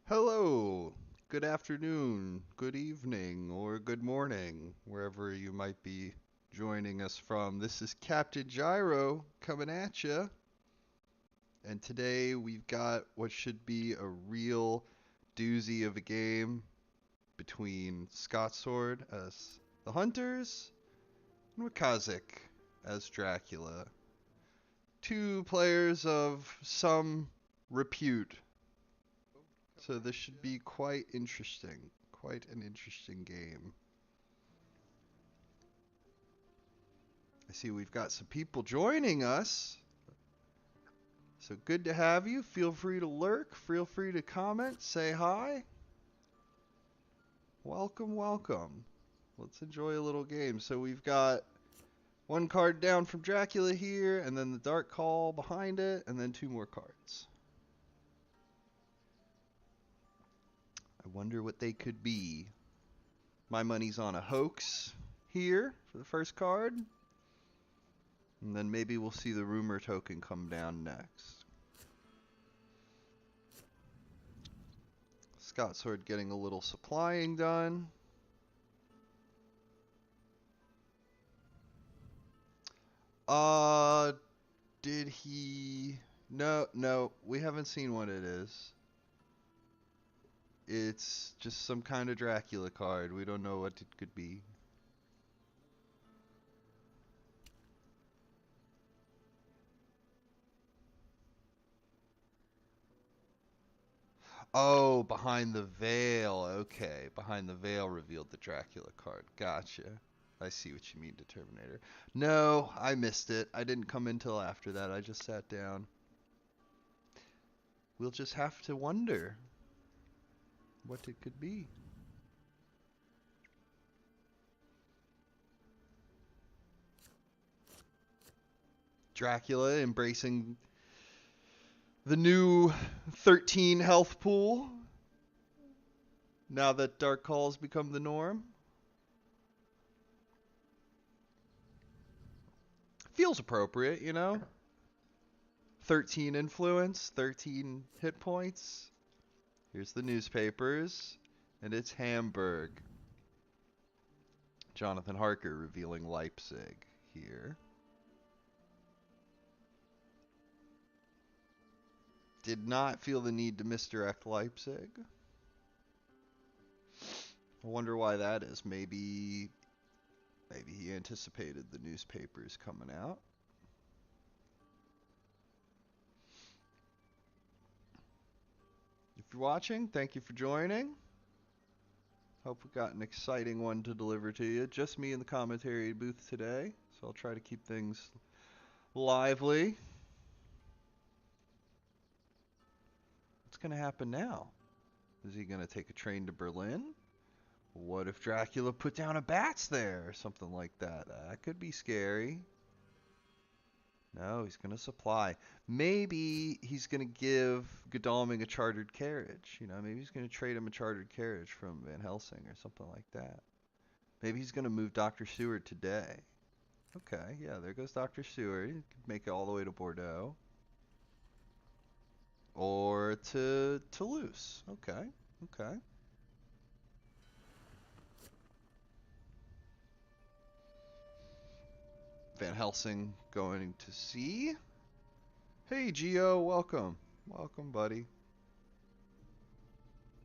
Hello, good afternoon, good evening, or good morning, wherever you might be joining us from. This is Captain Gyro coming at you, and today we've got what should be a real doozy of a game between Scotsword as the Hunters and WcKaczek as Dracula. Two players of some repute, so this should be quite interesting. Quite an interesting game. I see we've got some people joining us. So good to have you. Feel free to lurk. Feel free to comment. Say hi. Welcome, welcome. Let's enjoy a little game. So we've got one card down from Dracula here, and then the Dark Call behind it, and then two more cards. I wonder what they could be. My money's on a hoax here for the first card. And then maybe we'll see the rumor token come down next. Scotsword getting a little supplying done. Uh, did he? No, no, we haven't seen what it is. It's just some kind of Dracula card. We don't know what it could be. Oh, behind the veil. Okay, behind the veil revealed the Dracula card. Gotcha. I see what you mean, Determinator. No, I missed it. I didn't come in till after that. I just sat down. We'll just have to wonder what it could be. Dracula embracing the new 13 health pool now that Dark Calls become the norm. Feels appropriate, you know? 13 influence, 13 hit points. Here's the newspapers, and it's Hamburg. Jonathan Harker revealing Leipzig here. Did not feel the need to misdirect Leipzig. I wonder why that is. Maybe he anticipated the newspapers coming out. If you're watching, thank you for joining. Hope we got an exciting one to deliver to you. Just me in the commentary booth today, so I'll try to keep things lively. What's going to happen now? Is he going to take a train to Berlin? What if Dracula put down a bats there or something like that? That could be scary. No, he's going to supply. Maybe he's going to give Godalming a chartered carriage. You know, maybe he's going to trade him a chartered carriage from Van Helsing or something like that. Maybe he's going to move Dr. Seward today. Okay, yeah, there goes Dr. Seward. He could make it all the way to Bordeaux. Or to Toulouse. Okay, okay. Van Helsing going to sea. Hey, Geo, welcome. Welcome, buddy.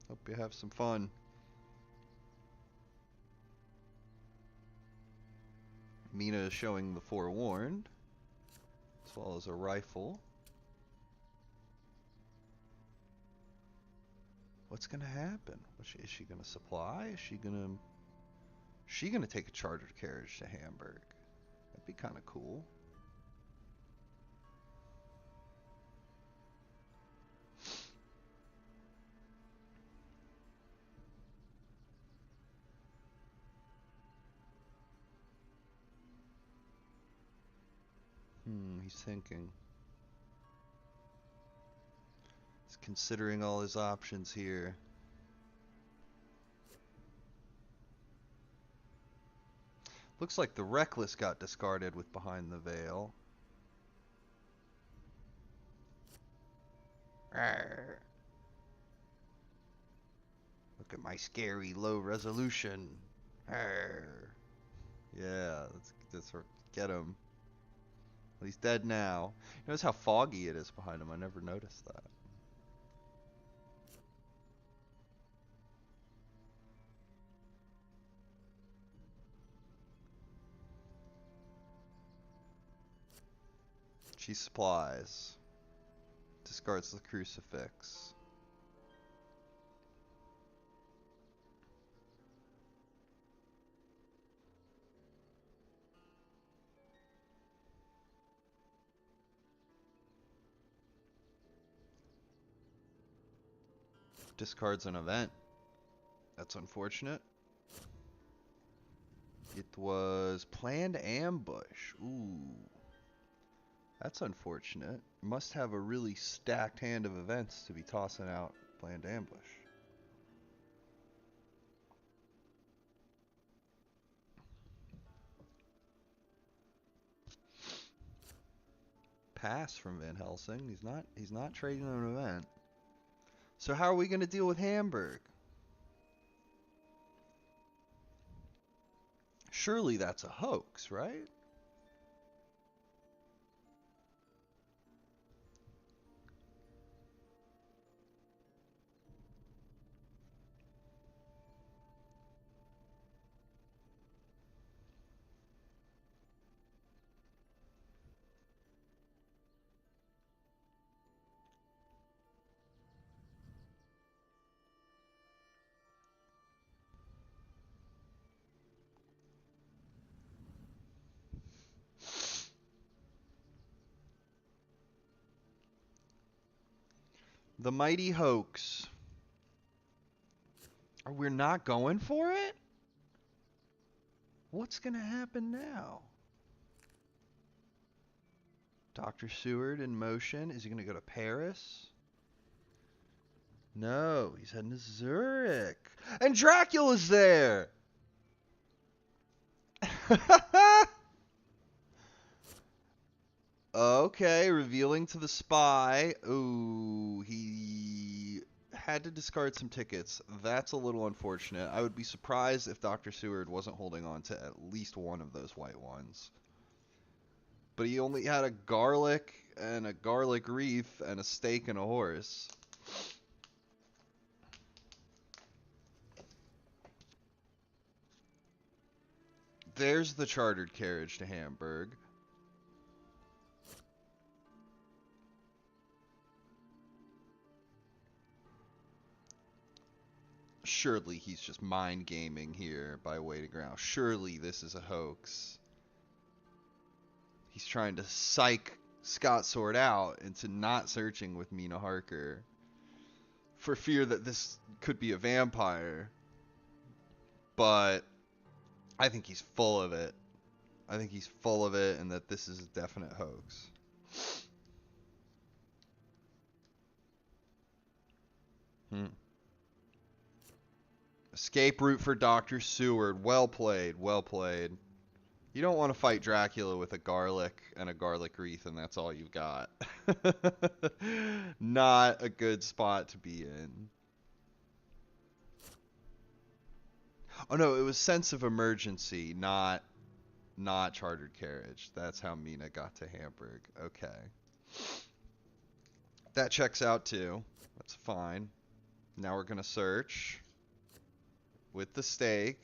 Hope you have some fun. Mina is showing the forewarned, as well as a rifle. What's gonna happen? Is she gonna supply? Is she gonna take a chartered carriage to Hamburg? That'd be kind of cool. He's thinking. He's considering all his options here. Looks like the Reckless got discarded with Behind the Veil. Arr. Look at my scary low resolution. Arr. Yeah, let's get him. Well, he's dead now. Notice how foggy it is behind him. I never noticed that. She supplies. Discards the crucifix. Discards an event. That's unfortunate. It was planned ambush. Ooh. That's unfortunate. Must have a really stacked hand of events to be tossing out planned ambush. Pass from Van Helsing. He's not trading an event. So how are we gonna deal with Hamburg? Surely that's a hoax, right? The mighty hoax. Are we not going for it? What's gonna happen now? Dr. Seward in motion. Is he gonna go to Paris? No, he's heading to Zurich. And Dracula's there! Okay, revealing to the spy. Ooh, he had to discard some tickets. That's a little unfortunate. I would be surprised if Dr. Seward wasn't holding on to at least one of those white ones. But he only had a garlic and a garlic wreath and a steak and a horse. There's the chartered carriage to Hamburg. Surely he's just mind gaming here by way to ground. Surely this is a hoax. He's trying to psych Scotsword out into not searching with Mina Harker for fear that this could be a vampire. But I think he's full of it. I think he's full of it and that this is a definite hoax. Escape route for Dr. Seward. Well played, well played. You don't want to fight Dracula with a garlic and a garlic wreath and that's all you've got. Not a good spot to be in. Oh no, it was sense of emergency, not chartered carriage. That's how Mina got to Hamburg. Okay. That checks out too. That's fine. Now we're gonna search with the stake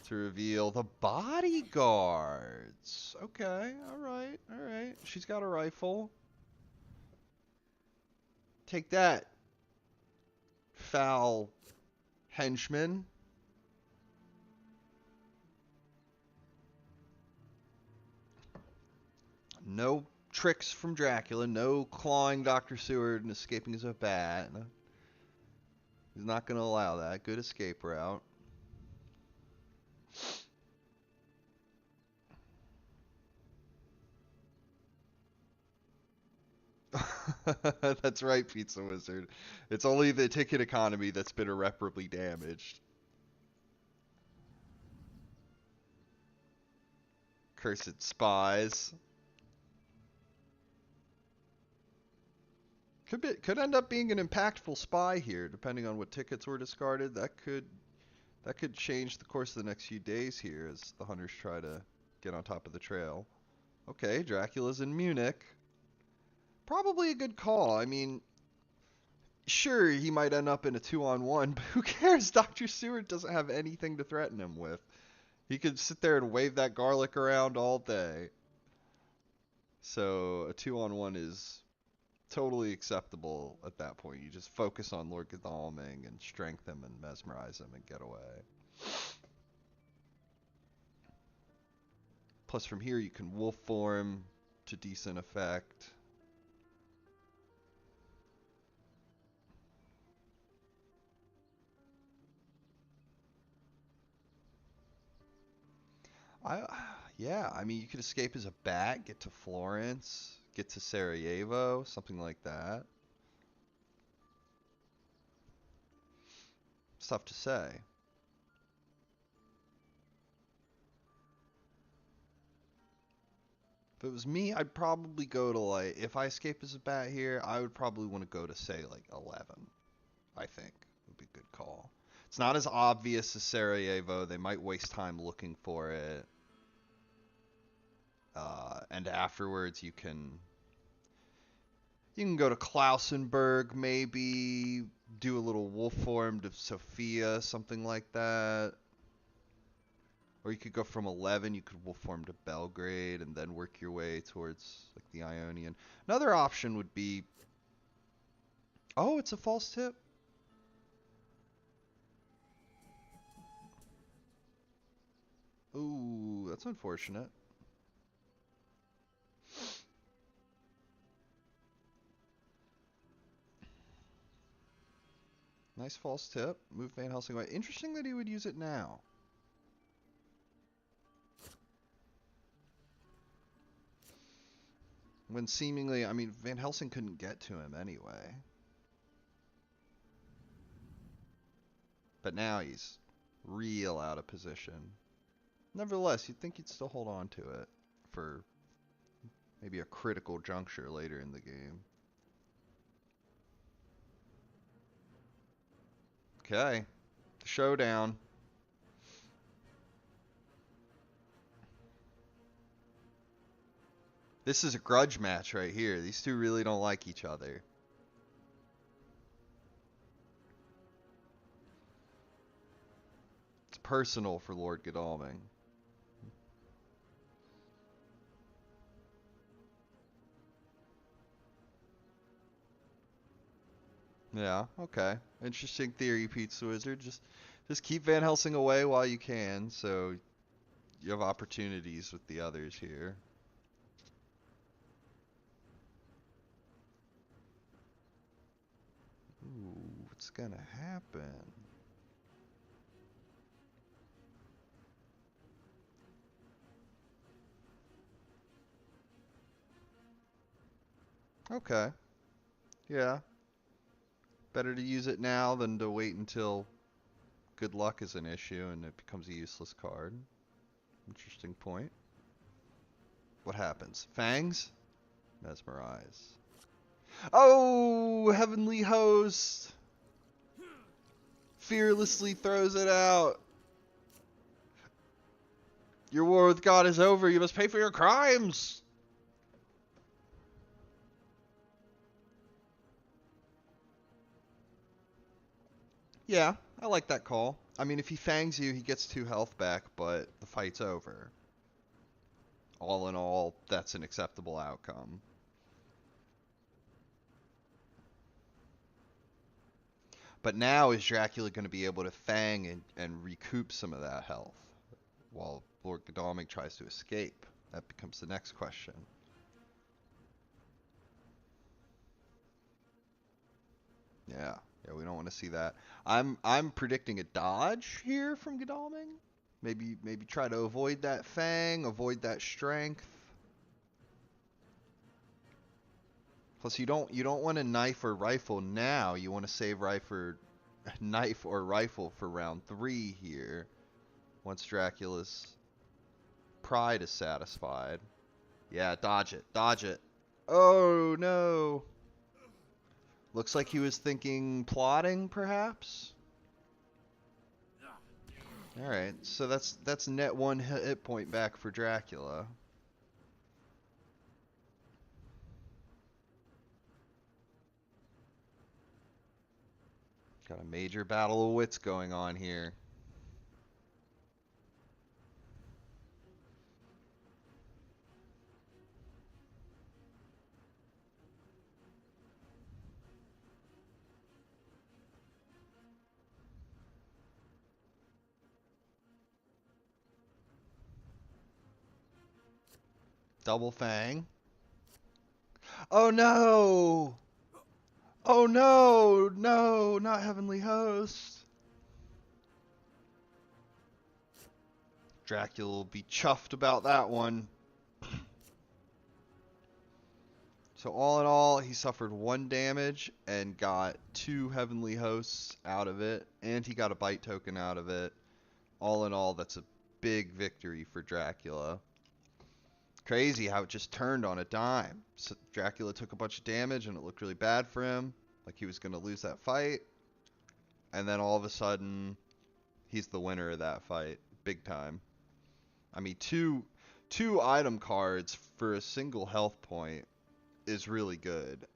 to reveal the bodyguards. Okay, alright, alright. She's got a rifle. Take that, foul henchman. No tricks from Dracula. No clawing Dr. Seward and escaping as a bat. No. He's not going to allow that. Good escape route. That's right, Pizza Wizard. It's only the ticket economy that's been irreparably damaged. Cursed spies. Could end up being an impactful spy here, depending on what tickets were discarded. That could change the course of the next few days here as the hunters try to get on top of the trail. Okay, Dracula's in Munich. Probably a good call. I mean, sure, he might end up in a 2-on-1, but who cares? Dr. Seward doesn't have anything to threaten him with. He could sit there and wave that garlic around all day. So a 2-on-1 is totally acceptable at that point. You just focus on Lord Godalming and strength him and mesmerize him and get away. Plus from here you can wolf form to decent effect. Yeah, I mean you could escape as a bat, get to Florence, get to Sarajevo, something like that. It's tough to say. If it was me, I'd probably go to, like, if I escape as a bat here, I would probably want to go to, say, like 11. I think would be a good call. It's not as obvious as Sarajevo. They might waste time looking for it. And afterwards you can go to Klausenberg, maybe do a little wolf form to Sofia, something like that. Or you could go from 11, you could wolf form to Belgrade and then work your way towards like the Ionian. Another option would be, oh, it's a false tip. Ooh, that's unfortunate. Nice false tip. Move Van Helsing away. Interesting that he would use it now. When seemingly, I mean, Van Helsing couldn't get to him anyway. But now he's real out of position. Nevertheless, you'd think he'd still hold on to it for maybe a critical juncture later in the game. Okay, the showdown. This is a grudge match right here. These two really don't like each other. It's personal for Lord Godalming. Yeah, okay. Interesting theory, Pizza Wizard. Just keep Van Helsing away while you can, so you have opportunities with the others here. Ooh, what's gonna happen? Okay. Yeah. Better to use it now than to wait until good luck is an issue and it becomes a useless card. Interesting point. What happens? Fangs? Mesmerize. Oh, Heavenly Host! Fearlessly throws it out. Your war with God is over. You must pay for your crimes. Yeah, I like that call. I mean, if he fangs you, he gets 2 health back, but the fight's over. All in all, that's an acceptable outcome. But now is Dracula going to be able to fang and recoup some of that health while Lord Godalming tries to escape? That becomes the next question. Yeah, we don't want to see that. I'm predicting a dodge here from Godalming. Maybe try to avoid that fang, avoid that strength. Plus, you don't want a knife or rifle now. You want to save knife or rifle for round 3 here. Once Dracula's pride is satisfied. Yeah, dodge it. Dodge it. Oh, no. Looks like he was thinking plotting, perhaps? Alright, so that's net 1 hit point back for Dracula. Got a major battle of wits going on here. Double Fang. Oh no! Oh no! No, not Heavenly Host. Dracula will be chuffed about that one. So all in all, he suffered 1 damage and got 2 Heavenly Hosts out of it, and he got a bite token out of it. All in all, that's a big victory for Dracula. Crazy how it just turned on a dime. So Dracula took a bunch of damage and it looked really bad for him, like he was going to lose that fight. And then all of a sudden, he's the winner of that fight, big time. I mean, two item cards for a single health point is really good.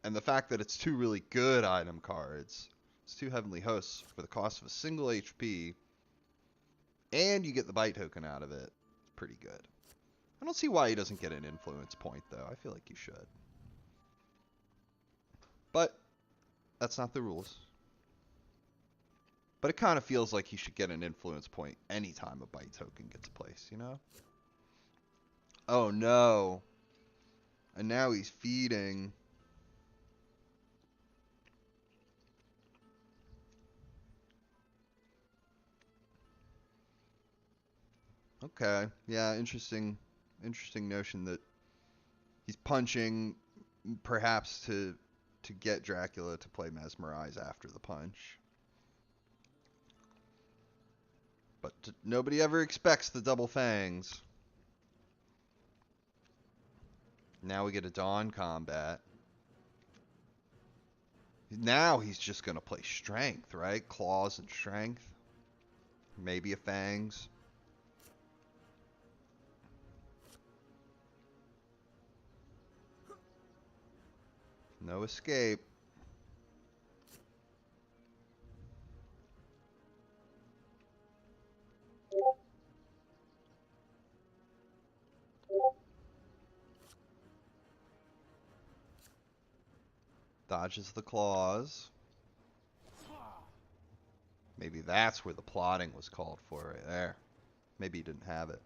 And the fact that it's 2 really good item cards, it's 2 Heavenly Hosts for the cost of a single HP, and you get the bite token out of it, it's pretty good. I don't see why he doesn't get an influence point, though. I feel like he should. But that's not the rules. But it kind of feels like he should get an influence point anytime a bite token gets placed, you know? Oh no. And now he's feeding. Okay. Yeah, interesting notion that he's punching perhaps to get Dracula to play Mesmerize after the punch. But nobody ever expects the double fangs. Now we get a Dawn combat. Now he's just going to play Strength, right? Claws and Strength. Maybe a Fangs. No escape. Dodges the claws. Maybe that's where the plotting was called for right there. Maybe he didn't have it.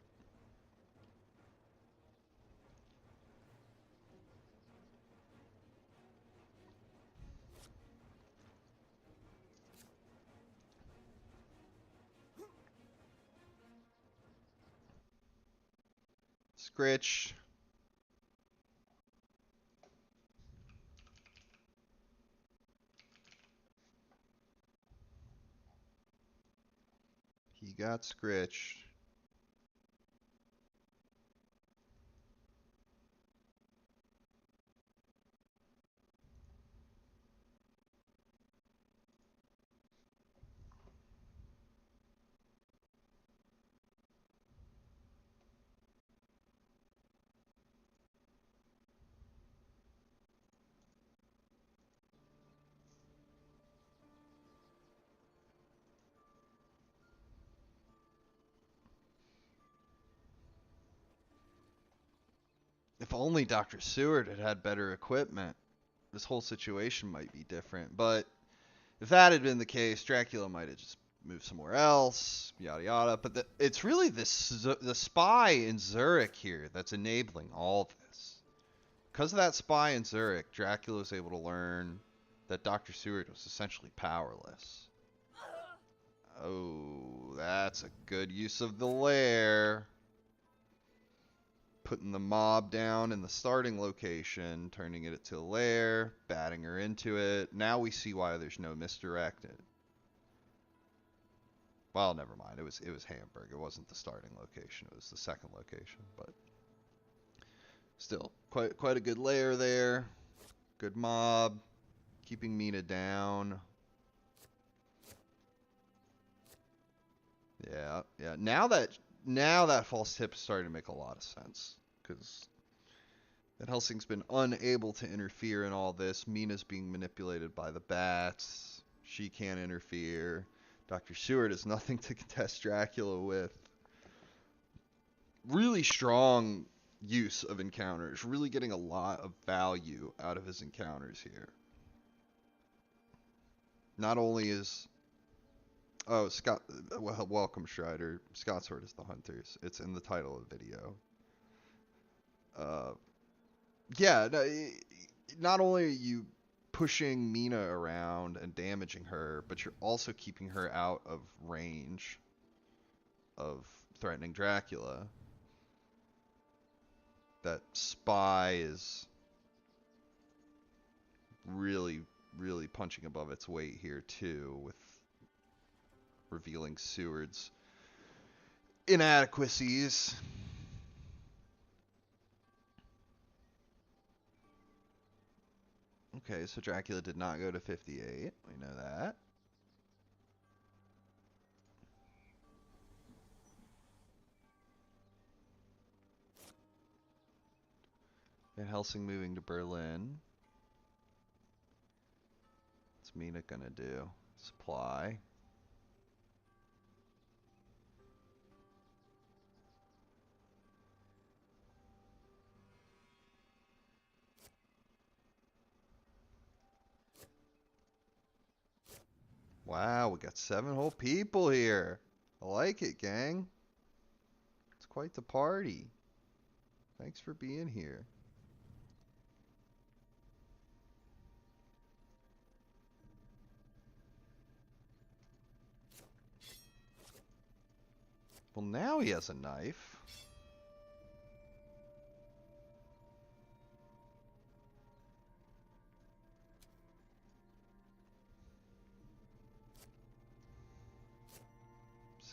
Scritch. He got Scritch. If only Dr. Seward had had better equipment, this whole situation might be different. But if that had been the case, Dracula might have just moved somewhere else, yada yada. But it's really the spy in Zurich here that's enabling all of this. Because of that spy in Zurich, Dracula was able to learn that Dr. Seward was essentially powerless. Oh, that's a good use of the lair. Putting the mob down in the starting location, turning it to a lair, batting her into it. Now we see why there's no misdirected. Well, never mind. It was Hamburg. It wasn't the starting location. It was the second location. But still, quite a good lair there. Good mob. Keeping Mina down. Yeah, yeah. Now that false tip is starting to make a lot of sense. Because Van Helsing's been unable to interfere in all this. Mina's being manipulated by the bats. She can't interfere. Dr. Seward has nothing to contest Dracula with. Really strong use of encounters. Really getting a lot of value out of his encounters here. Not only is... Oh, welcome, Strider. Scotsword is the hunters. It's in the title of the video. Yeah, no, not only are you pushing Mina around and damaging her, but you're also keeping her out of range of threatening Dracula. That spy is really, really punching above its weight here too, with revealing Seward's inadequacies. Okay, so Dracula did not go to 58. We know that. Van Helsing moving to Berlin. What's Mina gonna do? Supply. Wow, we got 7 whole people here. I like it, gang. It's quite the party. Thanks for being here. Well, now he has a knife.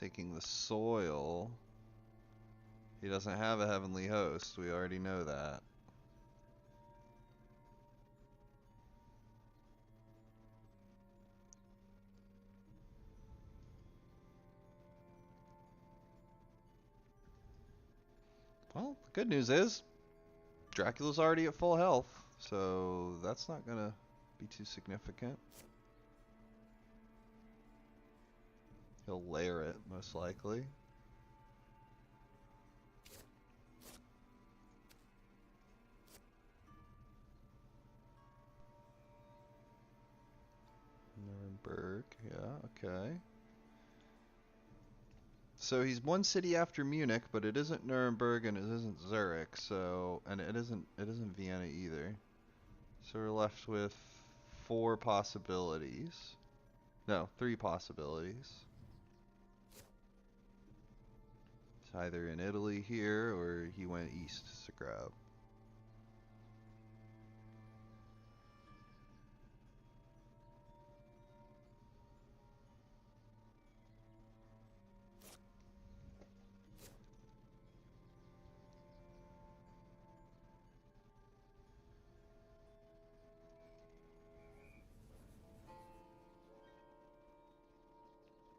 Taking the soil. He doesn't have a heavenly host. We already know that. Well, the good news is Dracula's already at full health, so that's not gonna be too significant. He'll lair it, most likely. Nuremberg, yeah, okay. So he's one city after Munich, but it isn't Nuremberg and it isn't Zurich, so and it isn't Vienna either. So we're left with 4 possibilities. No, 3 possibilities. It's either in Italy here or he went east to grab.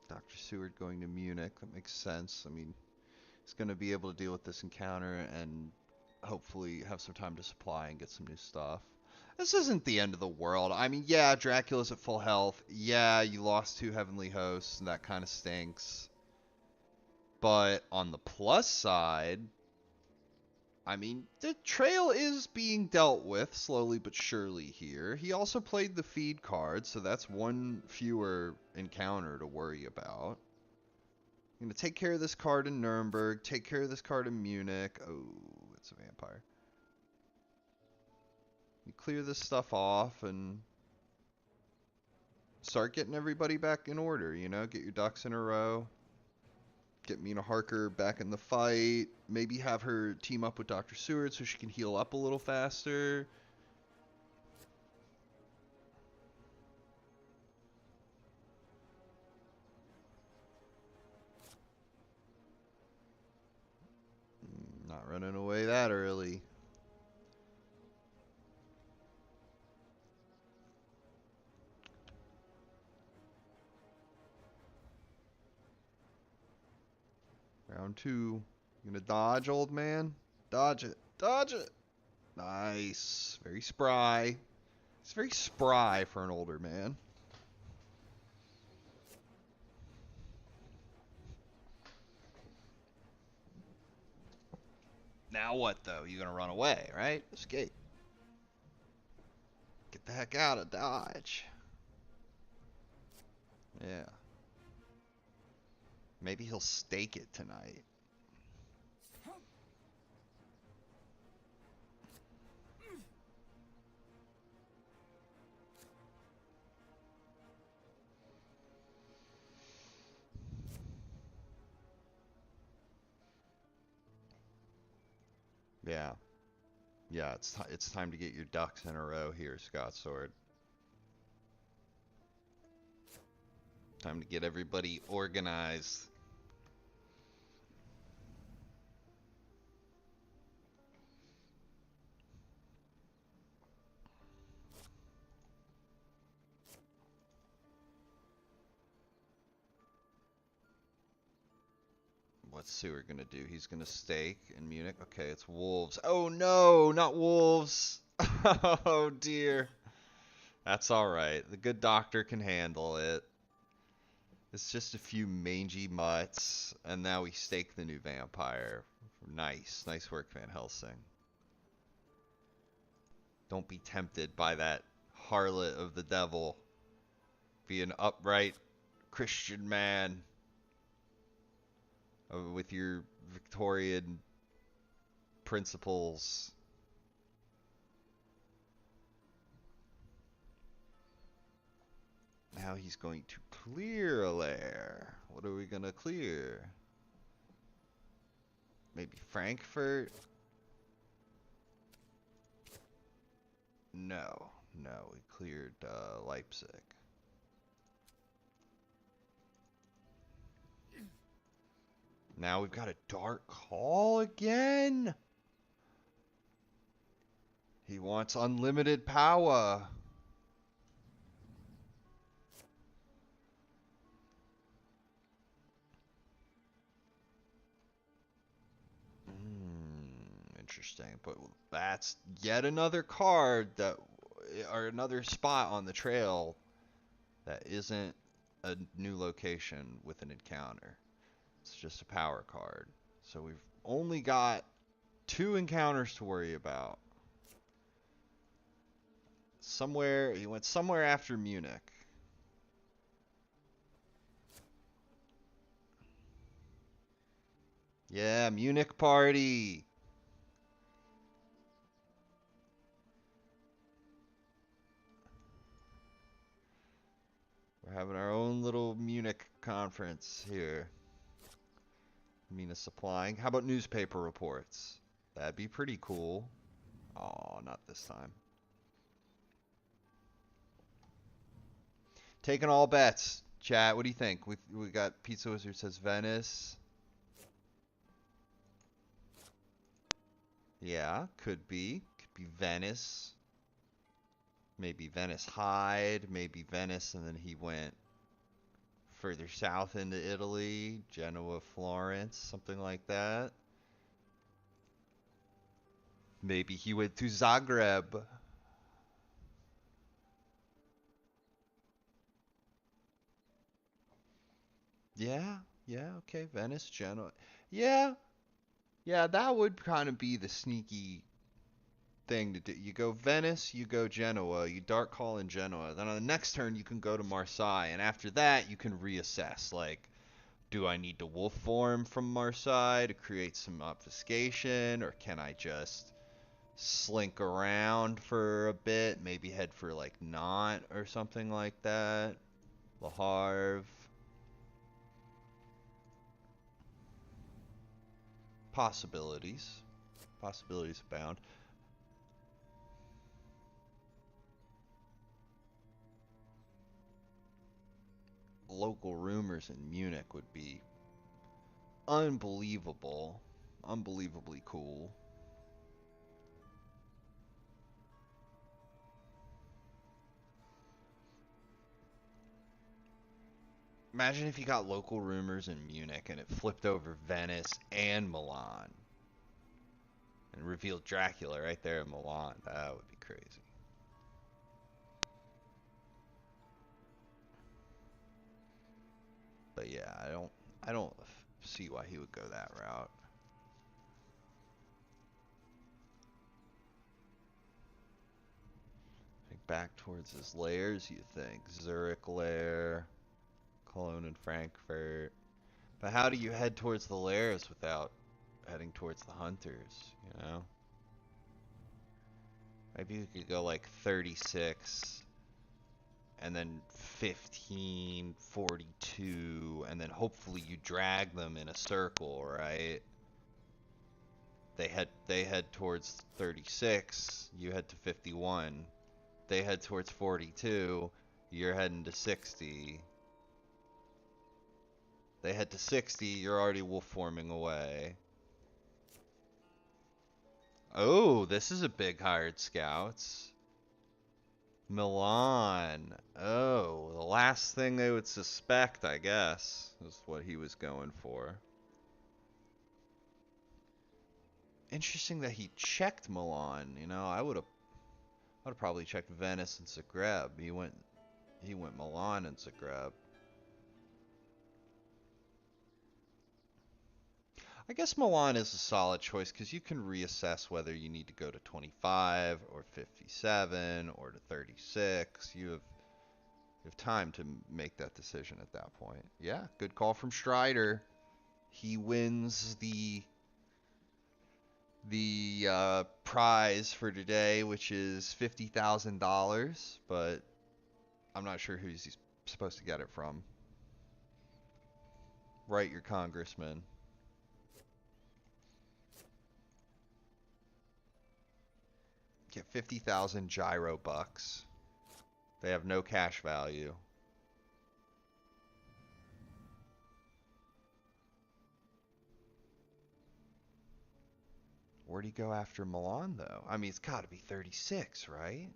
Dr. Seward going to Munich, that makes sense. I mean, he's going to be able to deal with this encounter and hopefully have some time to supply and get some new stuff. This isn't the end of the world. I mean, yeah, Dracula's at full health. Yeah, you lost 2 heavenly hosts, and that kind of stinks. But on the plus side, I mean, the trail is being dealt with slowly but surely here. He also played the feed card, so that's 1 fewer encounter to worry about. I'm going to take care of this card in Nuremberg, take care of this card in Munich. Oh, it's a vampire. You clear this stuff off and start getting everybody back in order, you know? Get your ducks in a row. Get Mina Harker back in the fight. Maybe have her team up with Dr. Seward so she can heal up a little faster. Not running away that early. Round two. You gonna dodge, old man? Dodge it. Dodge it. Nice. Very spry. It's very spry for an older man. Now what, though? You gonna run away, right? Escape. Get the heck out of Dodge. Yeah. Maybe he'll stake it tonight. Yeah. Yeah, it's time to get your ducks in a row here, Scotsword. Time to get everybody organized. What's Sewer gonna do? He's gonna stake in Munich. Okay, it's wolves. Oh no, not wolves. Oh dear. That's alright. The good doctor can handle it. It's just a few mangy mutts, and now we stake the new vampire. Nice. Nice work, Van Helsing. Don't be tempted by that harlot of the devil. Be an upright Christian man with your Victorian principles. Now he's going to clear a lair. What are we going to clear? Maybe Frankfurt? No. No, we cleared Leipzig. Now we've got a dark call again? He wants unlimited power. Interesting, but that's yet another card that, or another spot on the trail that isn't a new location with an encounter. It's just a power card. So we've only got 2 encounters to worry about. Somewhere, he went somewhere after Munich. Yeah, Munich party. We're having our own little Munich conference here. Mina supplying. How about newspaper reports? That'd be pretty cool. Oh, not this time. Taking all bets. Chat, what do you think? We got Pizza Wizard says Venice. Yeah, could be. Could be Venice. Maybe Venice Hyde. Maybe Venice, and then he went further south into Italy. Genoa, Florence, something like that. Maybe he went to Zagreb. Yeah, yeah, okay. Venice, Genoa. Yeah, yeah, that would kind of be the sneaky thing to do. You go Venice, you go Genoa, you dark call in Genoa. Then on the next turn, you can go to Marseille, and after that, you can reassess. Like, do I need to wolf form from Marseille to create some obfuscation, or can I just slink around for a bit, maybe head for like Nantes or something like that? Le Havre. Possibilities. Possibilities abound. Local rumors in Munich would be unbelievable. Unbelievably cool. Imagine if you got local rumors in Munich and it flipped over Venice and Milan and revealed Dracula right there in Milan. That would be crazy. But yeah, I don't see why he would go that route. Think back towards his lairs, you think. Zurich lair, Cologne and Frankfurt. But how do you head towards the lairs without heading towards the hunters, you know? Maybe you could go like 36 and then 15, 42, and then hopefully you drag them in a circle, right? They head towards 36, you head to 51. They head towards 42, you're heading to 60. They head to 60, you're already wolf forming away. Oh, this is a big hired scouts. Milan. Oh, the last thing they would suspect, I guess, is what he was going for. Interesting that he checked Milan. You know, I would have probably checked Venice and Zagreb. He went Milan and Zagreb. I guess Milan is a solid choice because you can reassess whether you need to go to 25 or 57 or to 36. You have time to make that decision at that point. Yeah, good call from Strider. He wins the prize for today, which is $50,000, but I'm not sure who he's supposed to get it from. Write your congressman. Get 50,000 gyro bucks. They have no cash value. Where'd he go after Milan, though? I mean, it's got to be 36, right?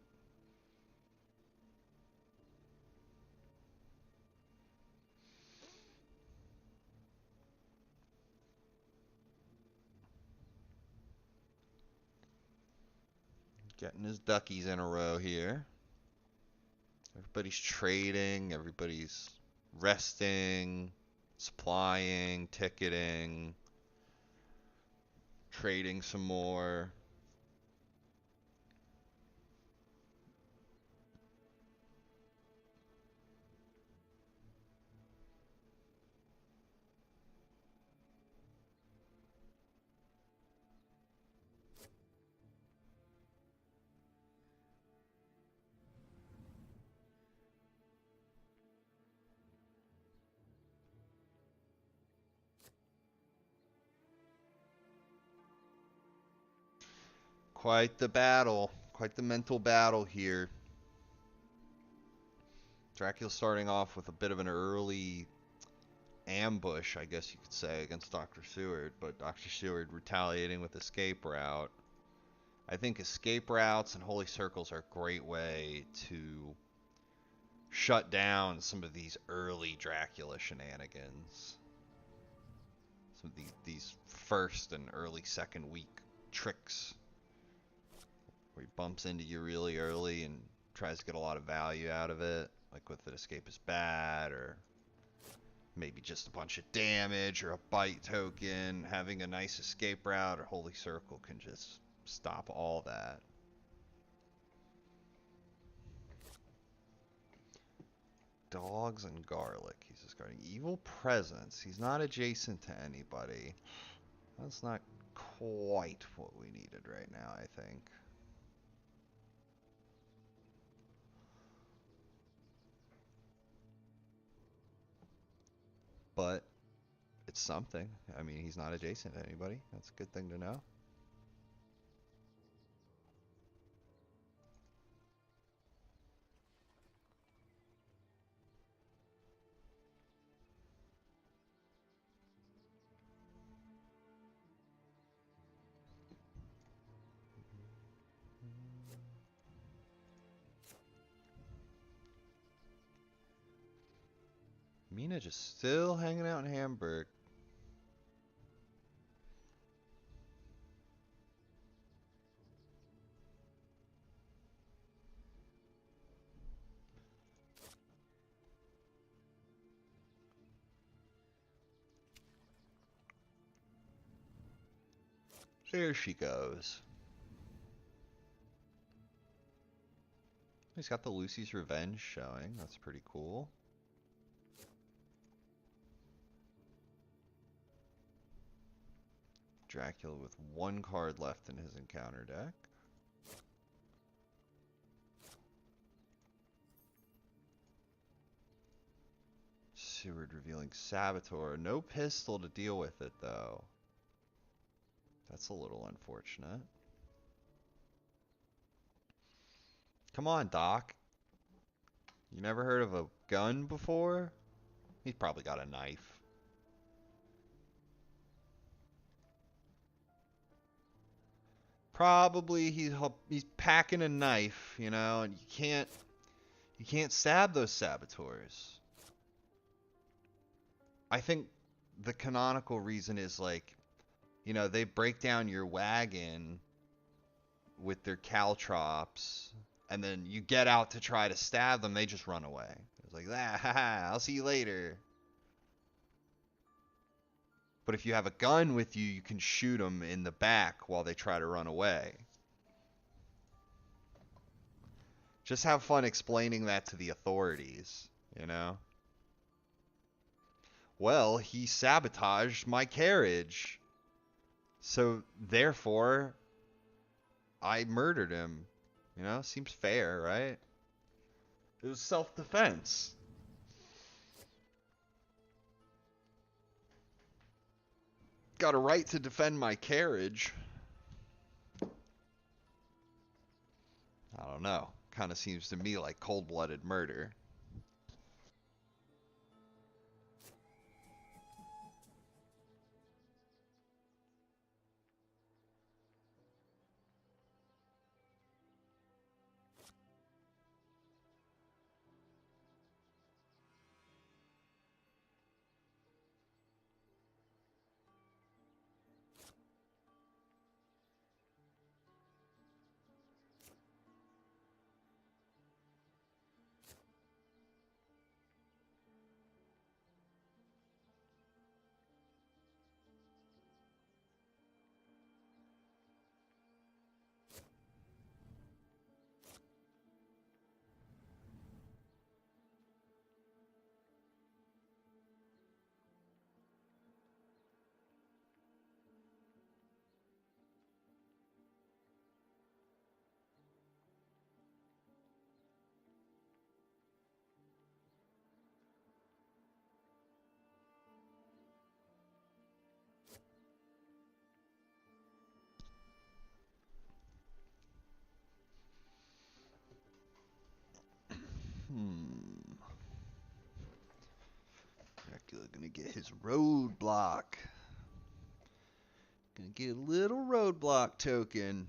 Getting his duckies in a row here. Everybody's trading, everybody's resting, supplying, ticketing, trading some more. Quite the battle. Quite the mental battle here. Dracula's starting off with a bit of an early ambush, I guess you could say, against Dr. Seward, but Dr. Seward retaliating with escape route. I think escape routes and holy circles are a great way to shut down some of these early Dracula shenanigans. Some of these first and early second week tricks where he bumps into you really early and tries to get a lot of value out of it, like with an escape is bad, or maybe just a bunch of damage, or a bite token. Having a nice escape route or holy circle can just stop all that. Dogs and garlic. He's just guarding evil presence. He's not adjacent to anybody. That's not quite what we needed right now, I think. But it's something. I mean, he's not adjacent to anybody. That's a good thing to know. Mina just still hanging out in Hamburg. There she goes. He's got the Lucy's Revenge showing. That's pretty cool. Dracula with one card left in his encounter deck. Seward revealing Saboteur. No pistol to deal with it, though. That's a little unfortunate. Come on, Doc. You never heard of a gun before? He's probably got a knife. Probably he's packing a knife, you know, and you can't stab those saboteurs. I think the canonical reason is like, you know, they break down your wagon with their caltrops, and then you get out to try to stab them, they just run away. It's like, ah, haha, I'll see you later. But if you have a gun with you, you can shoot them in the back while they try to run away. Just have fun explaining that to the authorities, you know? Well, he sabotaged my carriage. So, therefore, I murdered him. You know, seems fair, right? It was self-defense. Got a right to defend my carriage. I don't know. Kind of seems to me like cold-blooded murder. Dracula gonna get his roadblock. Gonna get a little roadblock token.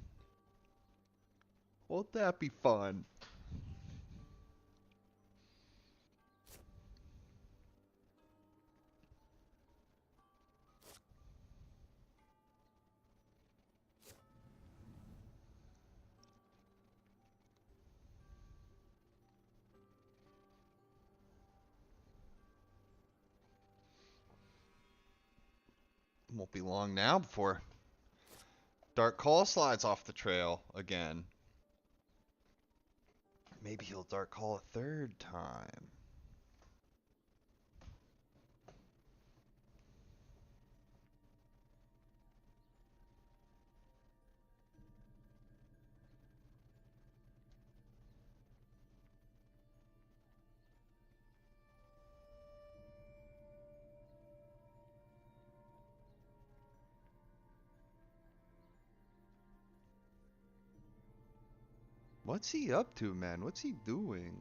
Won't that be fun? Won't be long now before Dark Call slides off the trail again. Maybe he'll Dark Call a third time. What's he up to, man? What's he doing?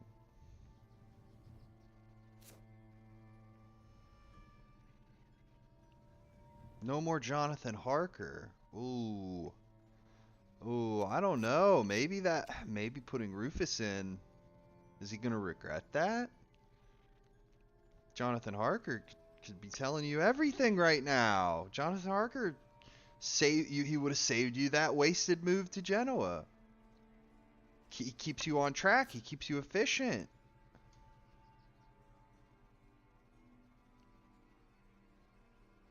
No more Jonathan Harker. Ooh. Ooh, I don't know. Maybe putting Rufus in. Is he gonna regret that? Jonathan Harker could be telling you everything right now. Jonathan Harker he would have saved you that wasted move to Genoa. He keeps you on track. He keeps you efficient.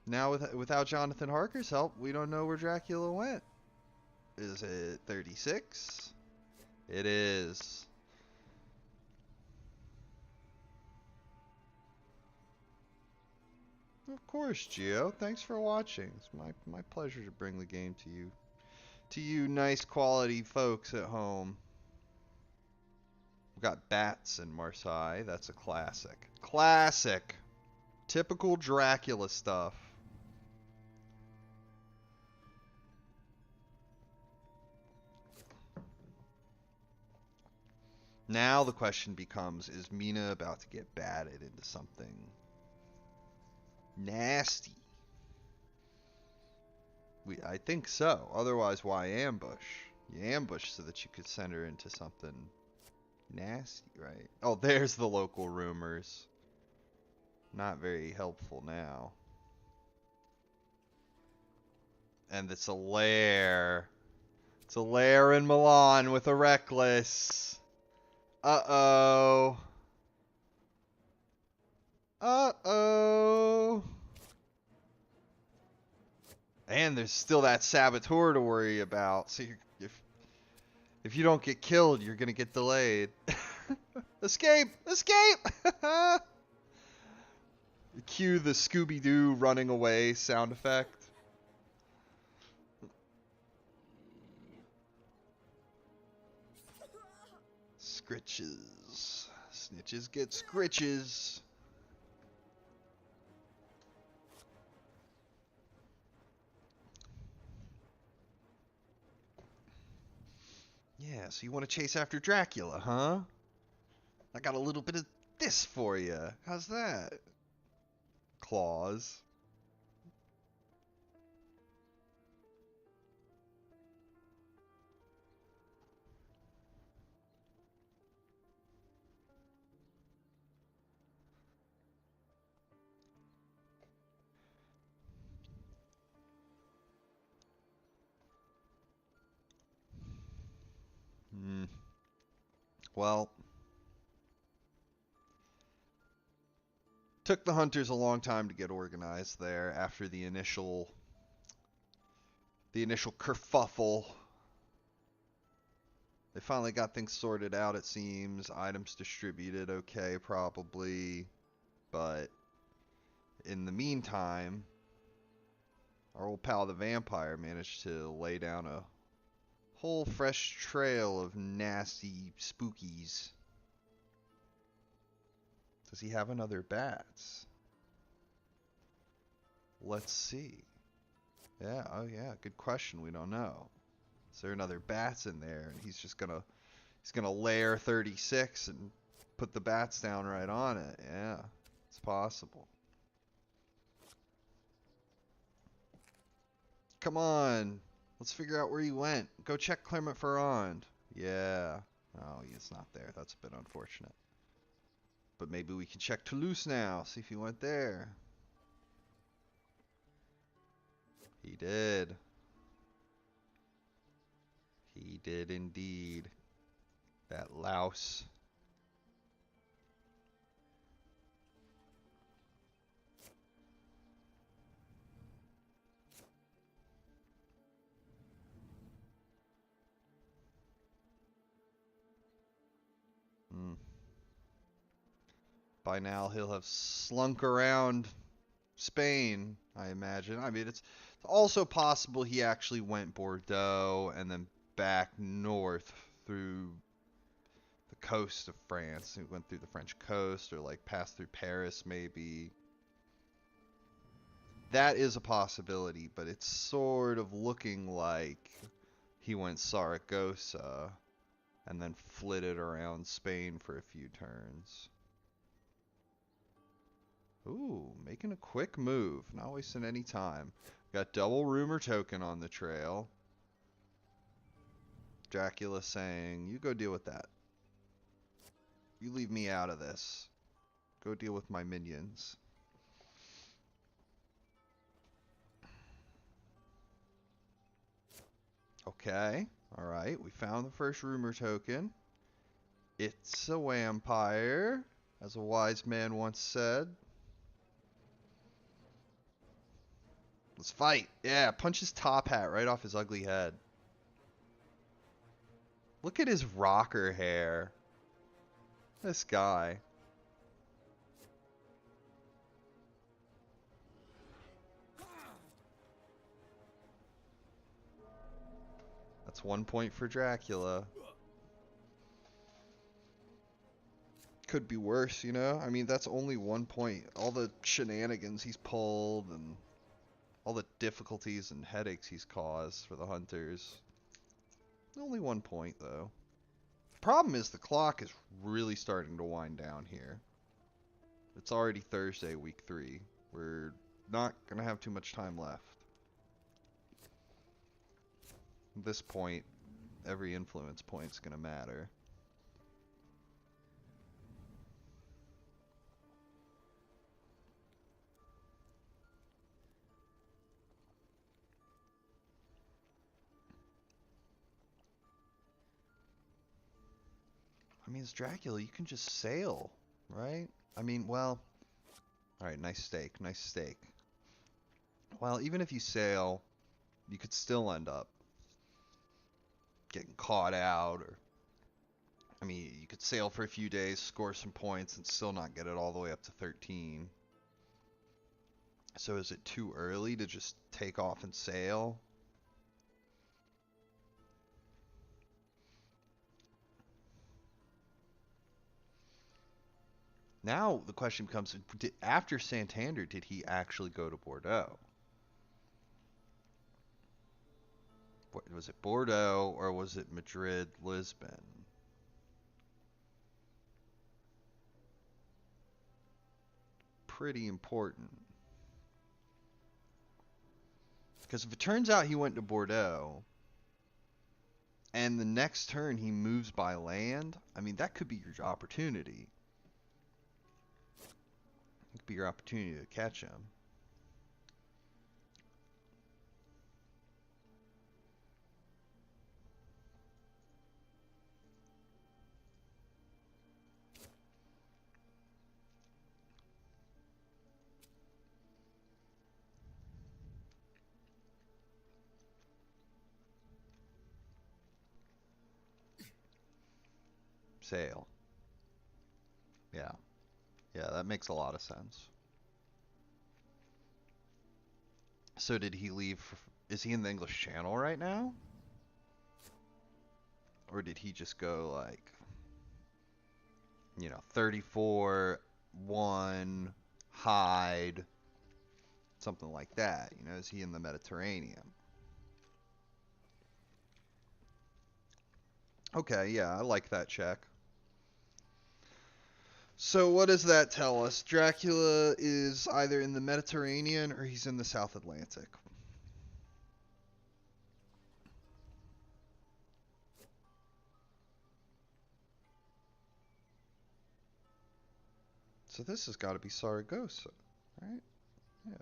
Now, without Jonathan Harker's help, we don't know where Dracula went. Is it 36? It is. Of course, Gio. Thanks for watching. It's my pleasure to bring the game to you. To you nice quality folks at home. We've got bats in Marseille. That's a classic. Classic. Typical Dracula stuff. Now the question becomes, is Mina about to get batted into something nasty? I think so. Otherwise, why ambush? You ambush so that you could send her into something nasty, right? Oh, there's the local rumors. Not very helpful now. And it's a lair. It's a lair in Milan with a reckless. Uh-oh. Uh-oh. And there's still that saboteur to worry about. So if you don't get killed, you're gonna get delayed. Escape! Escape! Cue the Scooby-Doo running away sound effect. Scritches. Snitches get scritches. Yeah, so you want to chase after Dracula, huh? I got a little bit of this for you. How's that? Claws. Well, took the hunters a long time to get organized there after the initial kerfuffle. They finally got things sorted out, it seems. Items distributed okay, probably. But in the meantime, our old pal the vampire managed to lay down a whole fresh trail of nasty spookies. Does he have another bats? Let's see. Yeah, oh yeah, good question. We don't know. Is there another bats in there? And he's gonna layer 36 and put the bats down right on it. Yeah, it's possible. Come on, let's figure out where he went. Go check Clermont Ferrand. Yeah. Oh, he's not there. That's a bit unfortunate. But maybe we can check Toulouse now. See if he went there. He did. He did indeed. That louse. By now he'll have slunk around Spain, I imagine. I mean, it's also possible he actually went Bordeaux and then back north through the coast of France. He went through the French coast or like passed through Paris maybe. That is a possibility, but it's sort of looking like he went Saragossa and then flitted around Spain for a few turns. Ooh, making a quick move. Not wasting any time. Got double rumor token on the trail. Dracula saying, you go deal with that. You leave me out of this. go deal with my minions. Okay, alright, we found the first rumor token. It's a vampire, as a wise man once said. Let's fight. Yeah, punch his top hat right off his ugly head. Look at his rocker hair. This guy. That's 1 point for Dracula. Could be worse, you know? I mean, that's only 1 point. All the shenanigans he's pulled and all the difficulties and headaches he's caused for the hunters. Only 1 point, though. Problem is the clock is really starting to wind down here. It's already Thursday, week 3. We're not going to have too much time left. At this point, every influence point's going to matter. I mean, it's Dracula. You can just sail, right? I mean, well... Alright, nice steak. Nice steak. Well, even if you sail, you could still end up getting caught out, or... I mean, you could sail for a few days, score some points, and still not get it all the way up to 13. So is it too early to just take off and sail? Now the question becomes, after Santander, did he actually go to Bordeaux? Was it Bordeaux or was it Madrid, Lisbon? Pretty important. Because if it turns out he went to Bordeaux, and the next turn he moves by land, I mean, that could be your opportunity. It could be your opportunity to catch him. Sail. Yeah. Yeah, that makes a lot of sense. So did he leave? Is he in the English Channel right now? Or did he just go like, you know, 34, 1, hide, something like that? You know, is he in the Mediterranean? Okay, yeah, I like that check. So what does that tell us? Dracula is either in the Mediterranean or he's in the South Atlantic. So this has got to be Saragossa, right? Yeah.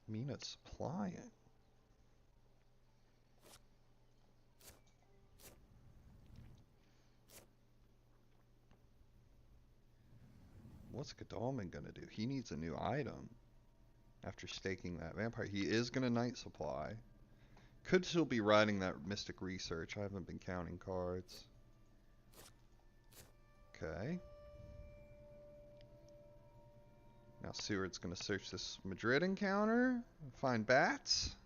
Mina supplying. What's Godalming gonna do? He needs a new item after staking that vampire. He is gonna night supply. Could still be riding that Mystic Research. I haven't been counting cards. Okay. Now Seward's gonna search this Madrid encounter and find bats.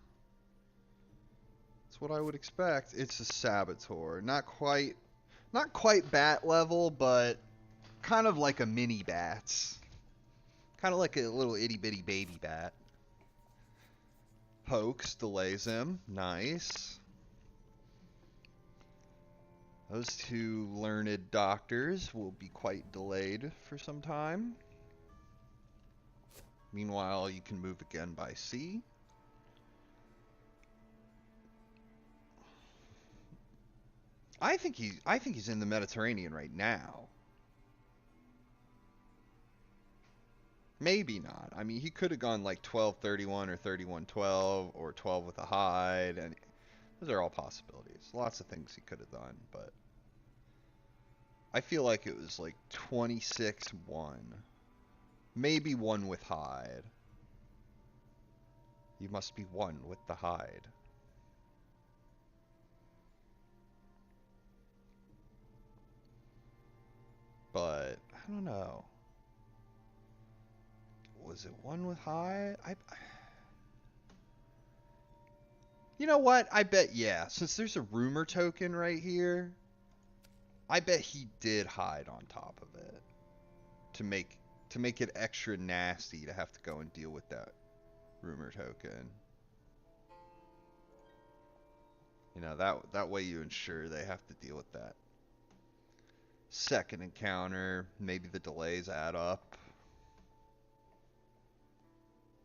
That's what I would expect. It's a Saboteur. Not quite bat level, but kind of like a mini bats. Kind of like a little itty bitty baby bat. Hoax delays him. Nice. Those two learned doctors will be quite delayed for some time. Meanwhile, you can move again by sea. I think he's in the Mediterranean right now. Maybe not. I mean, he could have gone like 12-31 or 31-12 or 12 with a hide, and those are all possibilities. Lots of things he could have done, but I feel like it was like 26-1. Maybe one with hide. You must be one with the hide. But I don't know. Was it one with hide? You know what? I bet yeah. Since there's a rumor token right here, I bet he did hide on top of it to make it extra nasty to have to go and deal with that rumor token. You know, that way you ensure they have to deal with that second encounter. Maybe the delays add up.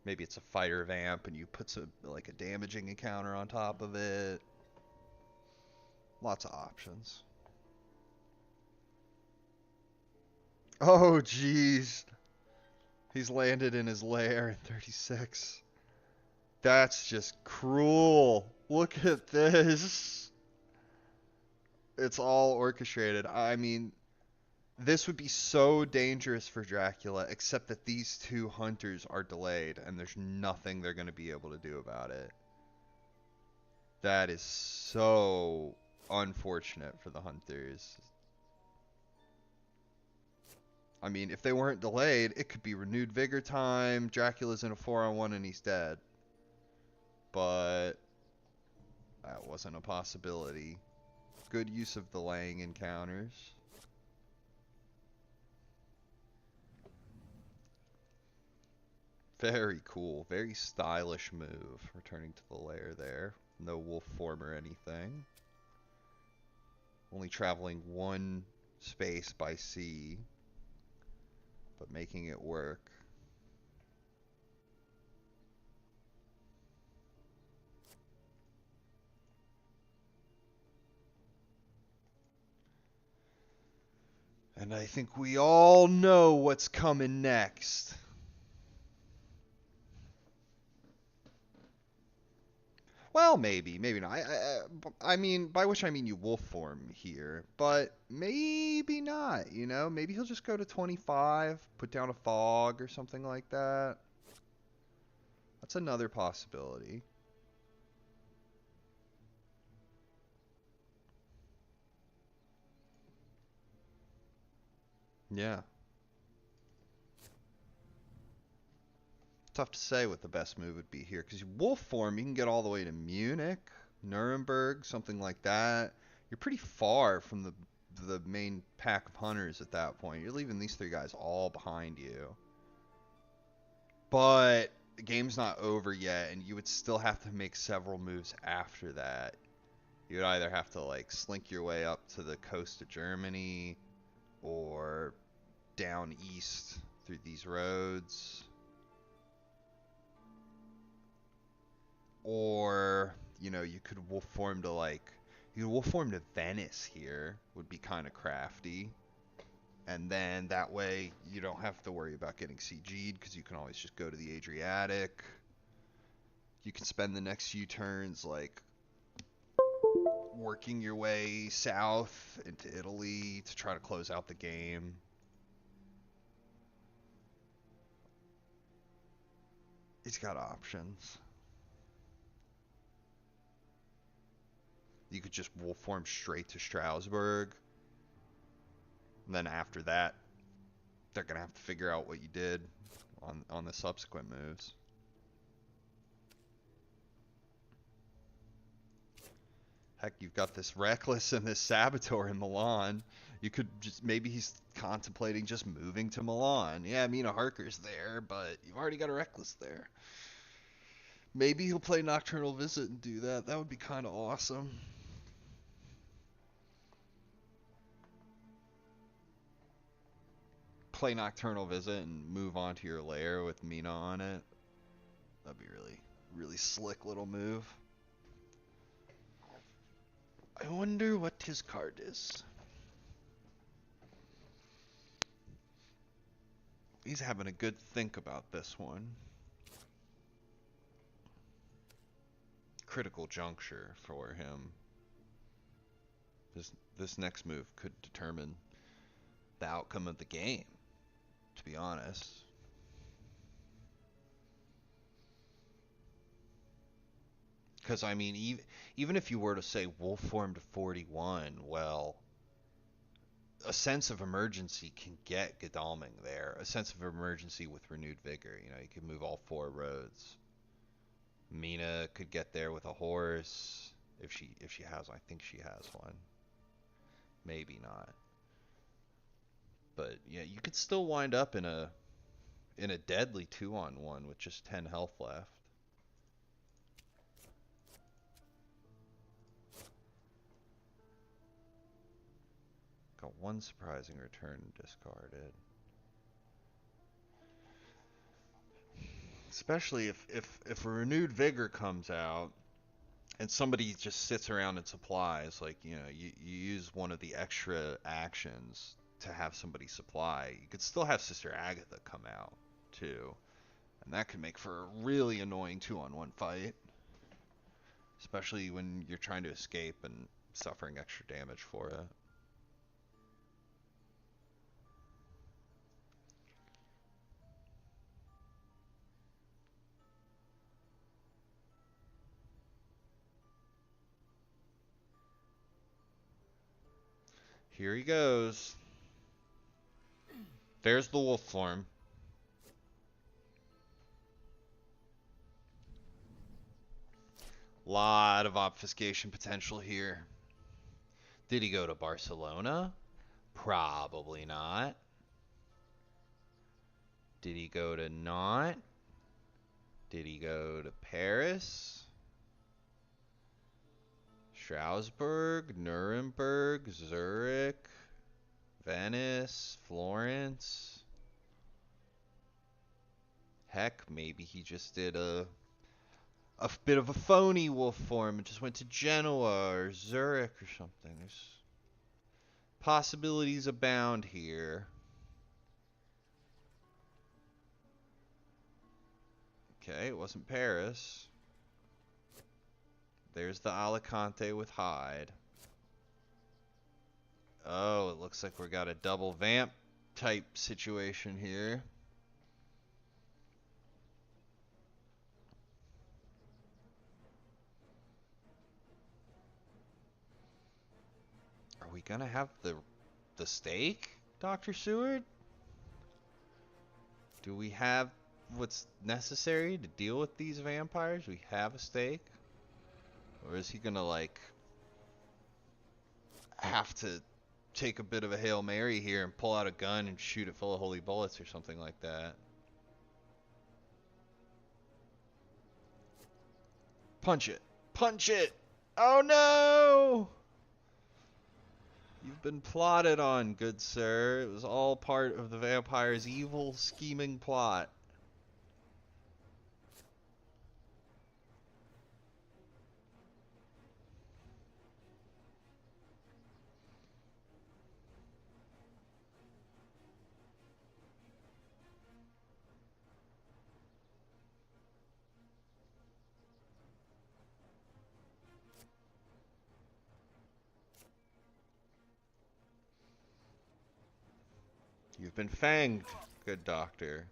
Maybe it's a fighter vamp and you put some like a damaging encounter on top of it. Lots of options. Oh jeez. He's landed in his lair in 36. That's just cruel. Look at this. It's all orchestrated. I mean, this would be so dangerous for Dracula, except that these two hunters are delayed, and there's nothing they're going to be able to do about it. That is so unfortunate for the hunters. I mean, if they weren't delayed, it could be renewed vigor time. Dracula's in a 4-on-1 and he's dead. But that wasn't a possibility. Good use of delaying encounters. Very cool. Very stylish move. Returning to the lair there. No wolf form or anything. Only traveling one space by sea. But making it work. And I think we all know what's coming next. Well, maybe not. I mean, by which I mean you wolf form here, but maybe not. You know, maybe he'll just go to 25, put down a fog or something like that. That's another possibility. Yeah. Tough to say what the best move would be here, because wolf form, you can get all the way to Munich, Nuremberg, something like that. You're pretty far from the main pack of hunters at that point. You're leaving these three guys all behind you. But the game's not over yet, and you would still have to make several moves after that. You would either have to like slink your way up to the coast of Germany, or down east through these roads. Or, you know, you could wolf form to like, you could wolf form to Venice here, would be kind of crafty. And then that way you don't have to worry about getting CG'd because you can always just go to the Adriatic. You can spend the next few turns like working your way south into Italy to try to close out the game. He's got options. You could just wolf form straight to Strasbourg. And then after that, they're going to have to figure out what you did on the subsequent moves. Heck, you've got this Reckless and this Saboteur in Milan. You could just, maybe he's contemplating just moving to Milan. Yeah, Mina Harker's there, but you've already got a Reckless there. Maybe he'll play Nocturnal Visit and do that. That would be kind of awesome. Play Nocturnal Visit and move on to your lair with Mina on it. That'd be really, really slick little move. I I wonder what his card is. He's having a good think about this one. Critical juncture for him. This next move could determine the outcome of the game, to be honest. Because, I mean, even if you were to say wolf form to 41, well, a sense of emergency can get Godalming there. A sense of emergency with renewed vigor. You know, you could move all 4 roads. Mina could get there with a horse if she has. I think she has one. Maybe not. But yeah, you could still wind up in a deadly 2-on-1 with just 10 health left. Got 1 surprising return discarded. Especially if a renewed vigor comes out and somebody just sits around and supplies, like, you know, you use one of the extra actions to have somebody supply. You could still have Sister Agatha come out too, and that could make for a really annoying 2-on-1 fight, especially when you're trying to escape and suffering extra damage for it. Here he goes. There's the wolf form. Lot of obfuscation potential here. Did he go to Barcelona? Probably not. Did he go to Nantes? Did he go to Paris? Strasbourg, Nuremberg, Zurich, Venice, Florence. Heck, maybe he just did a bit of a phony wolf form and just went to Genoa or Zurich or something. There's possibilities abound here. Okay, it wasn't Paris. There's the Alicante with Hyde. Oh, it looks like we got a double vamp type situation here. Are we gonna have the stake, Dr. Seward? Do we have what's necessary to deal with these vampires? We have a stake? Or is he gonna, like, have to take a bit of a Hail Mary here and pull out a gun and shoot it full of holy bullets or something like that? Punch it! Punch it! Oh no! You've been plotted on, good sir. It was all part of the vampire's evil, scheming plot. You've been fanged, good doctor.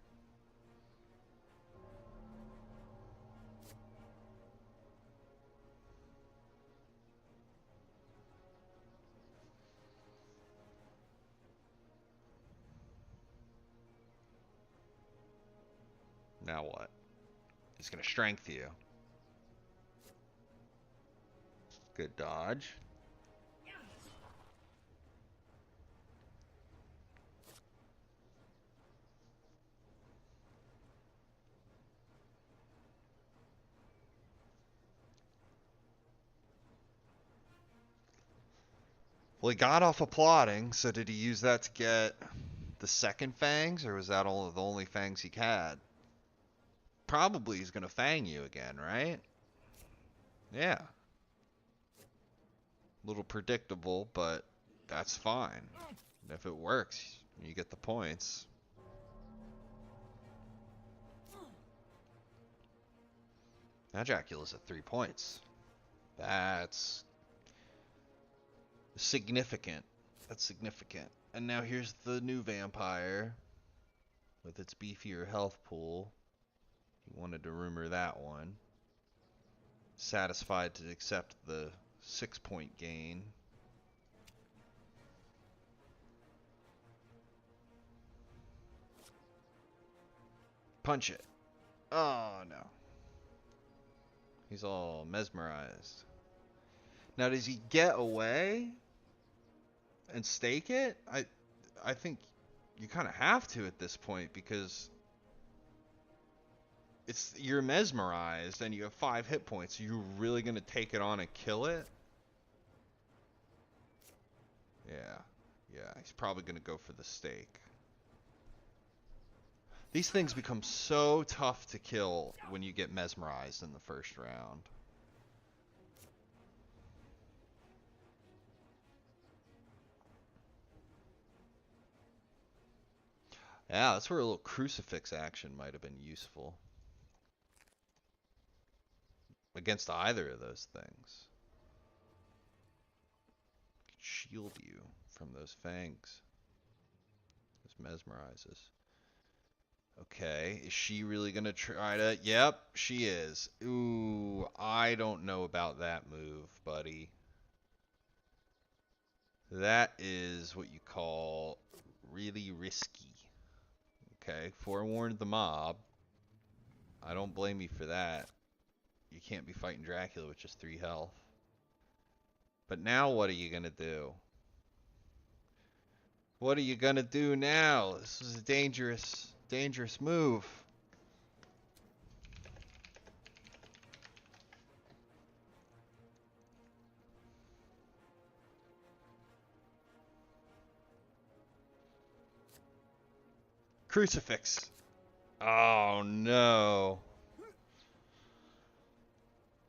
Now what? He's gonna strength you. Good dodge. Well, he got off of plotting, so did he use that to get the second fangs, or was that all the only fangs he had? Probably he's gonna fang you again, right? Yeah. A little predictable, but that's fine. If it works, you get the points. Now Dracula's at 3 points. That's significant. That's significant. And now here's the new vampire with its beefier health pool. You wanted to rumor that one. Satisfied to accept the 6-point gain. Punch it. Oh, no. He's all mesmerized. Now, does he get away and stake it? I think you kind of have to at this point because you're mesmerized and you have 5 hit points. Are you really going to take it on and kill it? Yeah, he's probably going to go for the stake. These things become so tough to kill when you get mesmerized in the first round. Yeah, that's where a little crucifix action might have been useful. Against either of those things. Shield you from those fangs. This mesmerizes. Okay, is she really gonna try to... Yep, she is. Ooh, I don't know about that move, buddy. That is what you call really risky. Okay, forewarned the mob. I don't blame you for that. You can't be fighting Dracula with just 3 health. But now what are you gonna do? What are you gonna do now? This is a dangerous move. Crucifix. Oh no.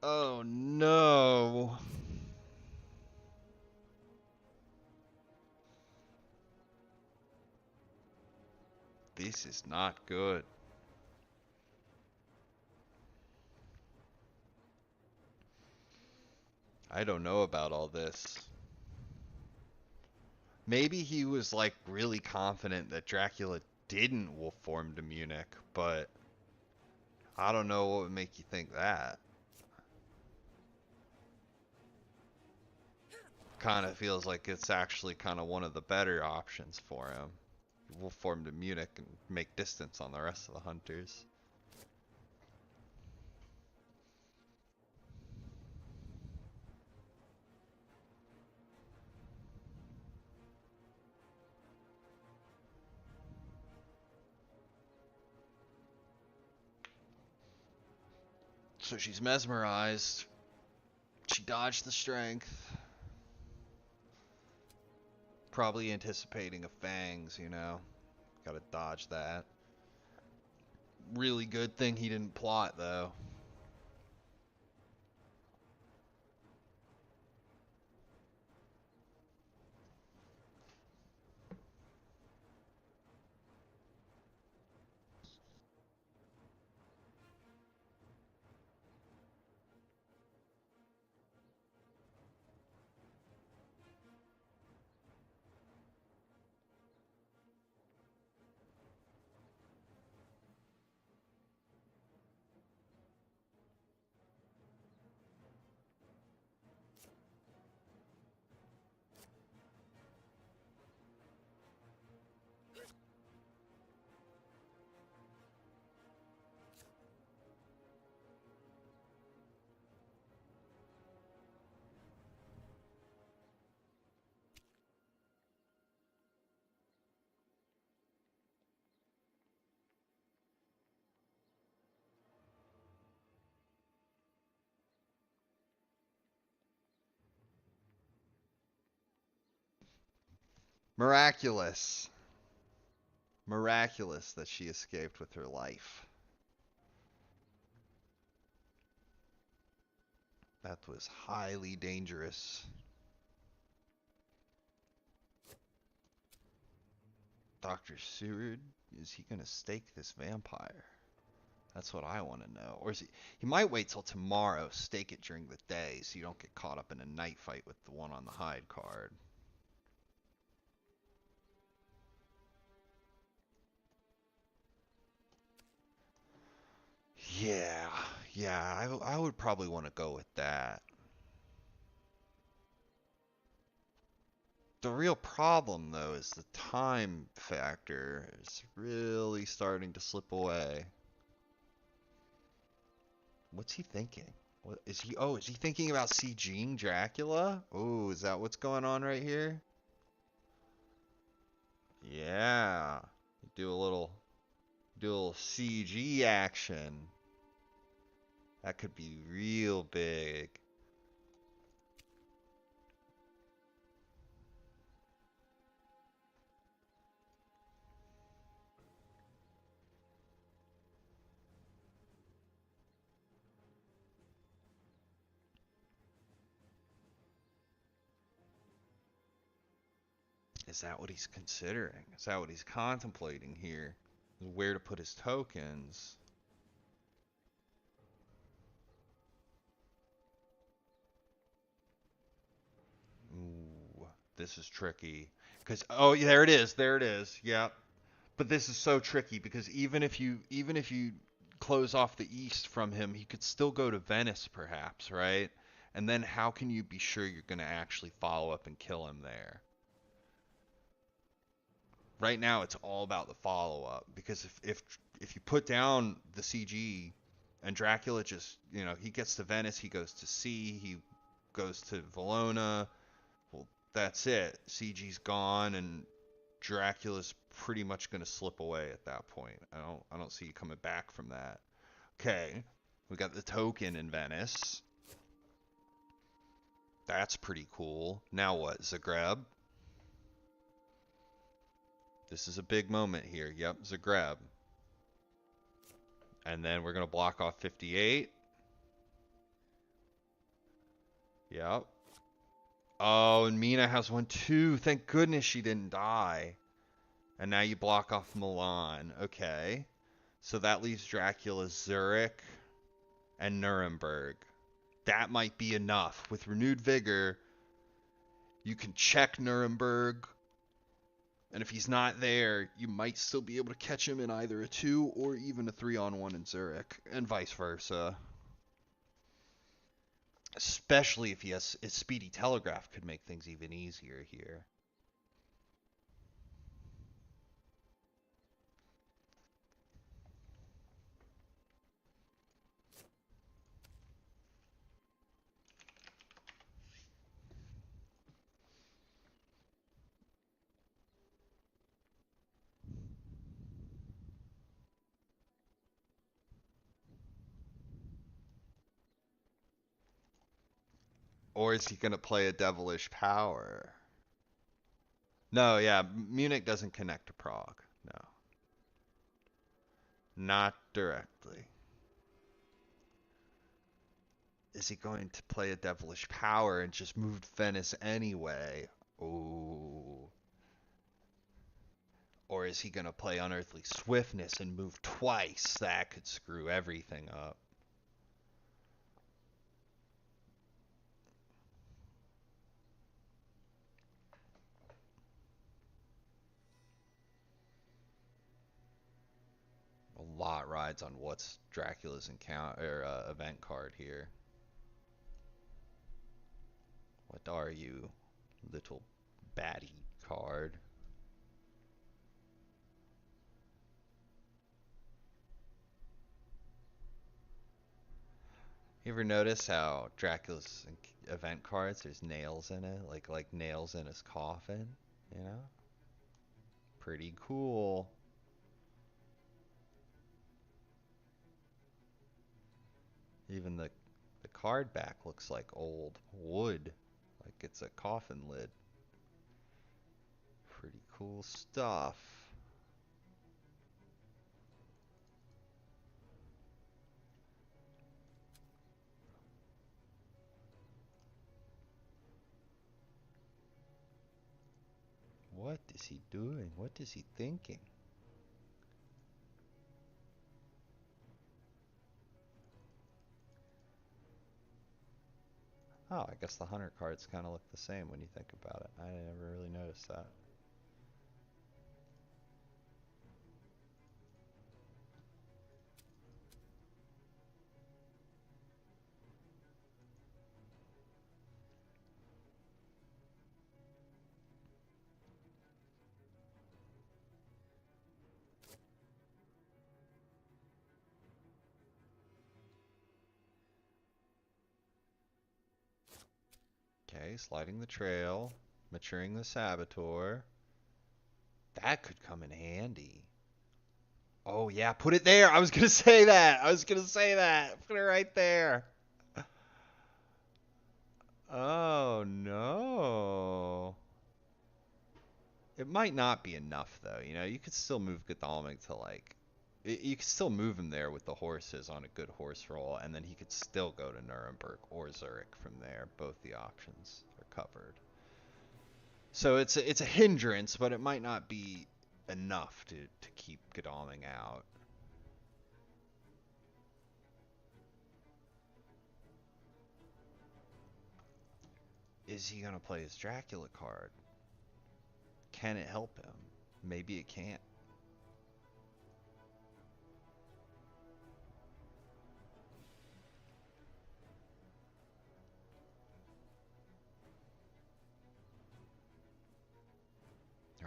Oh no. This is not good. I don't know about all this. Maybe he was like really confident that Dracula didn't wolf form to Munich, but I don't know what would make you think that. Kind of feels like it's actually kind of one of the better options for him. Wolf form to Munich and make distance on the rest of the hunters. So she's mesmerized. She dodged the strength. Probably anticipating a fangs, you know. Gotta dodge that. Really good thing he didn't plot, though. Miraculous. Miraculous that she escaped with her life. That was highly dangerous. Dr. Seward, is he gonna stake this vampire? That's what I want to know. Or is he might wait till tomorrow, stake it during the day so you don't get caught up in a night fight with the one on the hide card. Yeah, yeah, I would probably want to go with that. The real problem, though, is the time factor is really starting to slip away. What's he thinking? What is he? Oh, is he thinking about CGing Dracula? Oh, is that what's going on right here? Yeah. Do a little CG action. That could be real big. Is that what he's considering? Is that what he's contemplating here? Where to put his tokens? Ooh, this is tricky. Cause oh, there it is. There it is. Yep. But this is so tricky because even if you close off the east from him, he could still go to Venice perhaps, right? And then how can you be sure you're going to actually follow up and kill him there? Right now it's all about the follow up because if you put down the CG and Dracula just, he gets to Venice, he goes to sea, he goes to Valona, well, that's it. CG's gone and Dracula's pretty much going to slip away at that point. I don't see you coming back from that. Okay. We got the token in Venice. That's pretty cool. Now what? Zagreb? This is a big moment here. Yep, Zagreb. And then we're going to block off 58. Yep. Oh, and Mina has one too. Thank goodness she didn't die. And now you block off Milan. Okay. So that leaves Dracula, Zurich, and Nuremberg. That might be enough. With renewed vigor, you can check Nuremberg. And if he's not there, you might still be able to catch him in either a 2 or even a 3-on-1 in Zurich, and vice versa. Especially if he has his speedy telegraph could make things even easier here. Or is he going to play a devilish power? No, yeah, Munich doesn't connect to Prague. No. Not directly. Is he going to play a devilish power and just move Venice anyway? Ooh. Or is he going to play unearthly swiftness and move twice? That could screw everything up. A lot rides on what's Dracula's encounter event card here. What are you, little baddie card? You ever notice how Dracula's event cards, there's nails in it, like nails in his coffin, you know? Pretty cool. Even the card back looks like old wood, like it's a coffin lid. Pretty cool stuff. What is he doing? What is he thinking? Oh, I guess the hunter cards kind of look the same when you think about it. I never really noticed that. Okay, sliding the trail, maturing the saboteur. That could come in handy. Oh yeah, put it there. I was gonna say that. I was gonna say that. Put it right there. Oh no. It might not be enough though. You know, you could still move Godalming to like, you could still move him there with the horses on a good horse roll, and then he could still go to Nuremberg or Zurich from there. Both the options are covered. So it's a hindrance, but it might not be enough to keep Godalming out. Is he gonna play his Dracula card? Can it help him? Maybe it can't.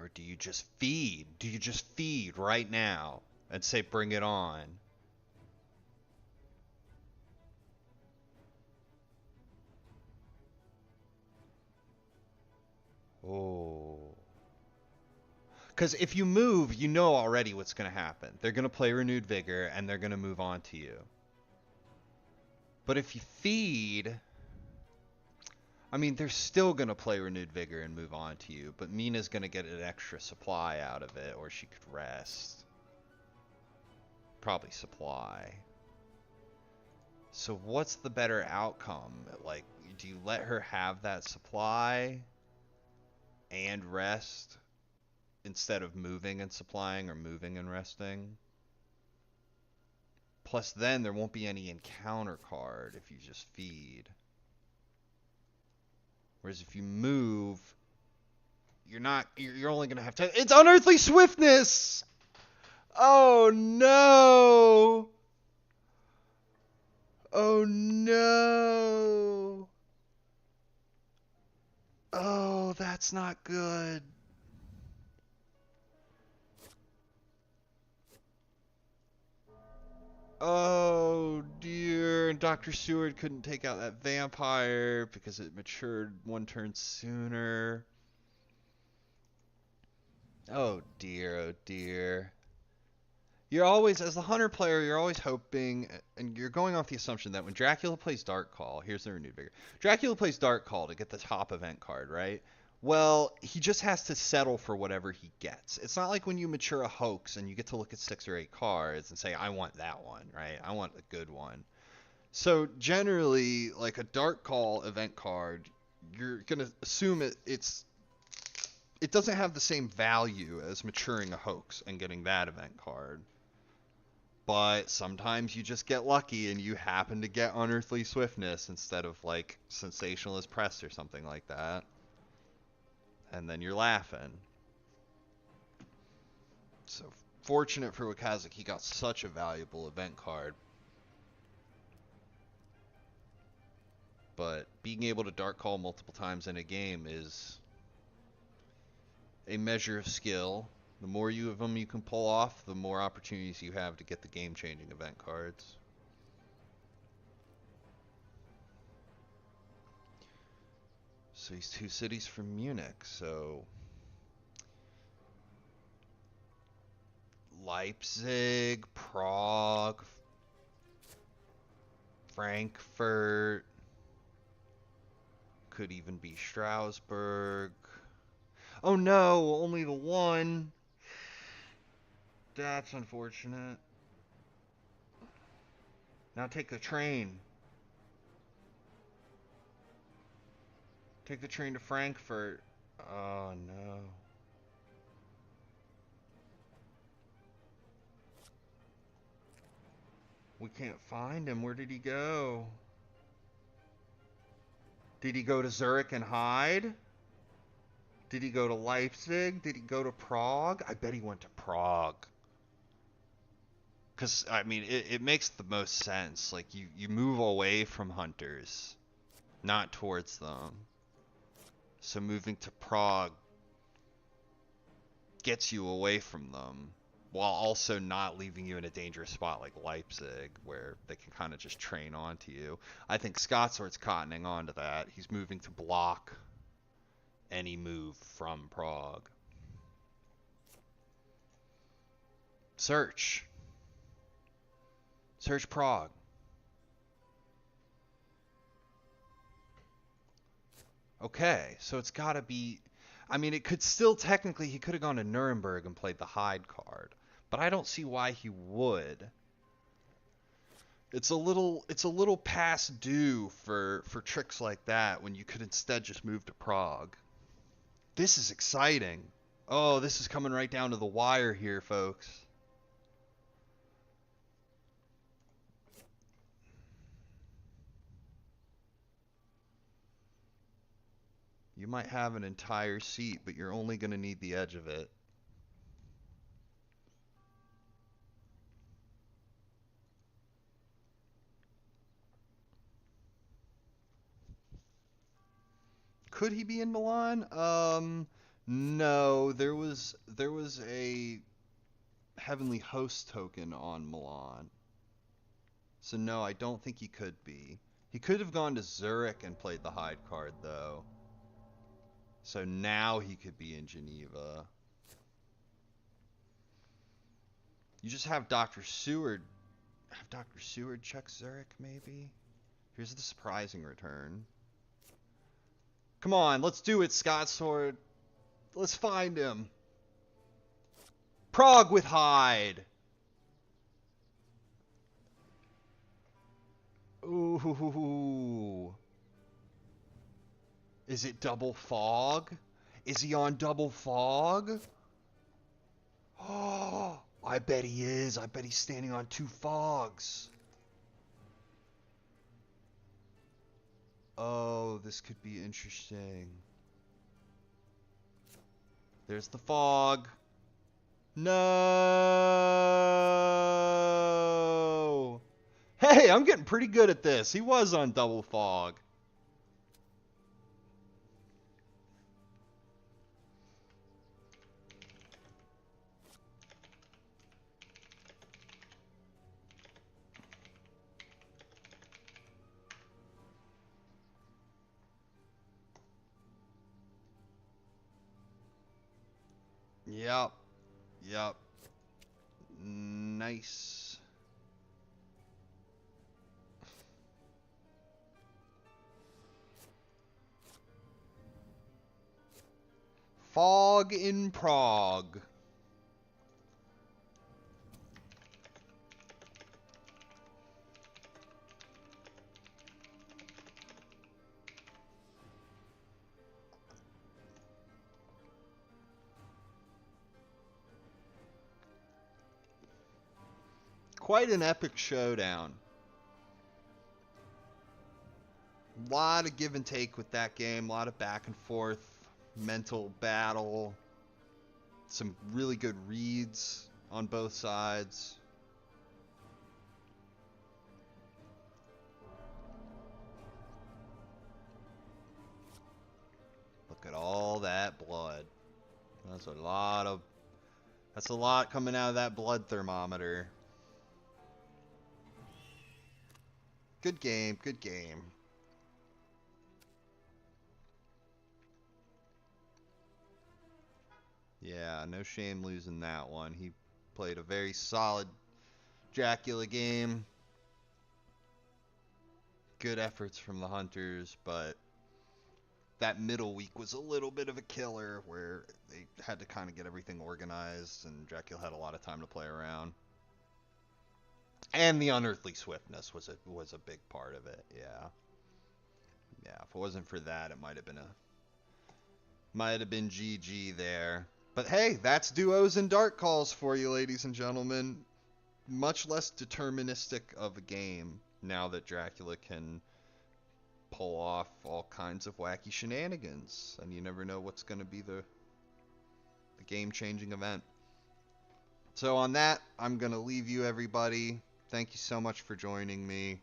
Or do you just feed? Do you just feed right now and say bring it on? Oh. Because if you move, you know already what's going to happen. They're going to play Renewed Vigor, and they're going to move on to you. But if you feed... I mean, they're still going to play Renewed Vigor and move on to you, but Mina's going to get an extra supply out of it, or she could rest. Probably supply. So what's the better outcome? Like, do you let her have that supply and rest instead of moving and supplying or moving and resting? Plus then there won't be any encounter card if you just feed. Whereas if you move, you're only going to have 10. It's Unearthly Swiftness! Oh no! Oh no! Oh, that's not good. Oh dear, and Dr. Seward couldn't take out that vampire because it matured one turn sooner. Oh dear, oh dear. You're always, as the hunter player, you're always hoping, and you're going off the assumption that when Dracula plays Dark Call, here's the Renewed Vigor. Dracula plays Dark Call to get the top event card, right? Well, he just has to settle for whatever he gets. It's not like when you mature a hoax and you get to look at 6 or 8 cards and say, I want that one, right? I want a good one. So generally, like a Dark Call event card, you're going to assume it doesn't have the same value as maturing a hoax and getting that event card. But sometimes you just get lucky and you happen to get Unearthly Swiftness instead of like Sensationalist Press or something like that. And then you're laughing. So fortunate for WcKaczek, he got such a valuable event card. But being able to Dark Call multiple times in a game is a measure of skill. The more of them you can pull off, the more opportunities you have to get the game-changing event cards. So he's 2 cities from Munich, so Leipzig, Prague, Frankfurt, could even be Strasbourg. Oh no, only the one. That's unfortunate. Now take the train. Take the train to Frankfurt. Oh no. We can't find him. Where did he go? Did he go to Zurich and hide? Did he go to Leipzig? Did he go to Prague? I bet he went to Prague. Because, I mean, it makes the most sense. Like, you move away from hunters, not towards them. So moving to Prague gets you away from them, while also not leaving you in a dangerous spot like Leipzig, where they can kind of just train onto you. I think Scotsword's cottoning on to that. He's moving to block any move from Prague. Search Prague. Okay, so it's got to be... I mean, it could still technically... He could have gone to Nuremberg and played the hide card. But I don't see why he would. It's a little past due for tricks like that when you could instead just move to Prague. This is exciting. Oh, this is coming right down to the wire here, folks. You might have an entire seat, but you're only going to need the edge of it. Could he be in Milan? No, there was a Heavenly Host token on Milan. So no, I don't think he could be. He could have gone to Zurich and played the hide card though. So now he could be in Geneva. You just have Dr. Seward. Have Dr. Seward check Zurich, maybe? Here's the surprising return. Come on, let's do it, Scotsword. Let's find him. Prague with hide. Ooh. Is it double fog? Is he on double fog? Oh, I bet he is. I bet he's standing on two fogs. Oh, this could be interesting. There's the fog. No! Hey, I'm getting pretty good at this. He was on double fog. Yep. Yep. Nice. Fog in Prague. Quite an epic showdown. A lot of give and take with that game, a lot of back and forth, mental battle, some really good reads on both sides. Look at all that blood. That's a lot coming out of that blood thermometer. Good game, good game. Yeah, no shame losing that one. He played a very solid Dracula game. Good efforts from the Hunters, but that middle week was a little bit of a killer where they had to kind of get everything organized and Dracula had a lot of time to play around. And the unearthly swiftness was a big part of it. Yeah. Yeah, if it wasn't for that, it might have been GG there. But hey, that's duos and dark calls for you, ladies and gentlemen. much less deterministic of a game now that Dracula can pull off all kinds of wacky shenanigans, and you never know what's going to be the game-changing event. So on that, I'm going to leave you, everybody. Thank you so much for joining me.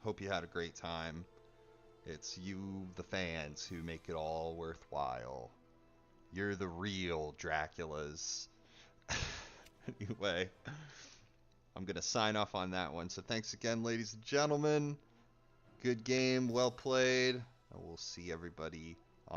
Hope you had a great time. It's you, the fans, who make it all worthwhile. You're the real Draculas. Anyway, I'm going to sign off on that one. So thanks again, ladies and gentlemen. Good game, well played. And we'll see everybody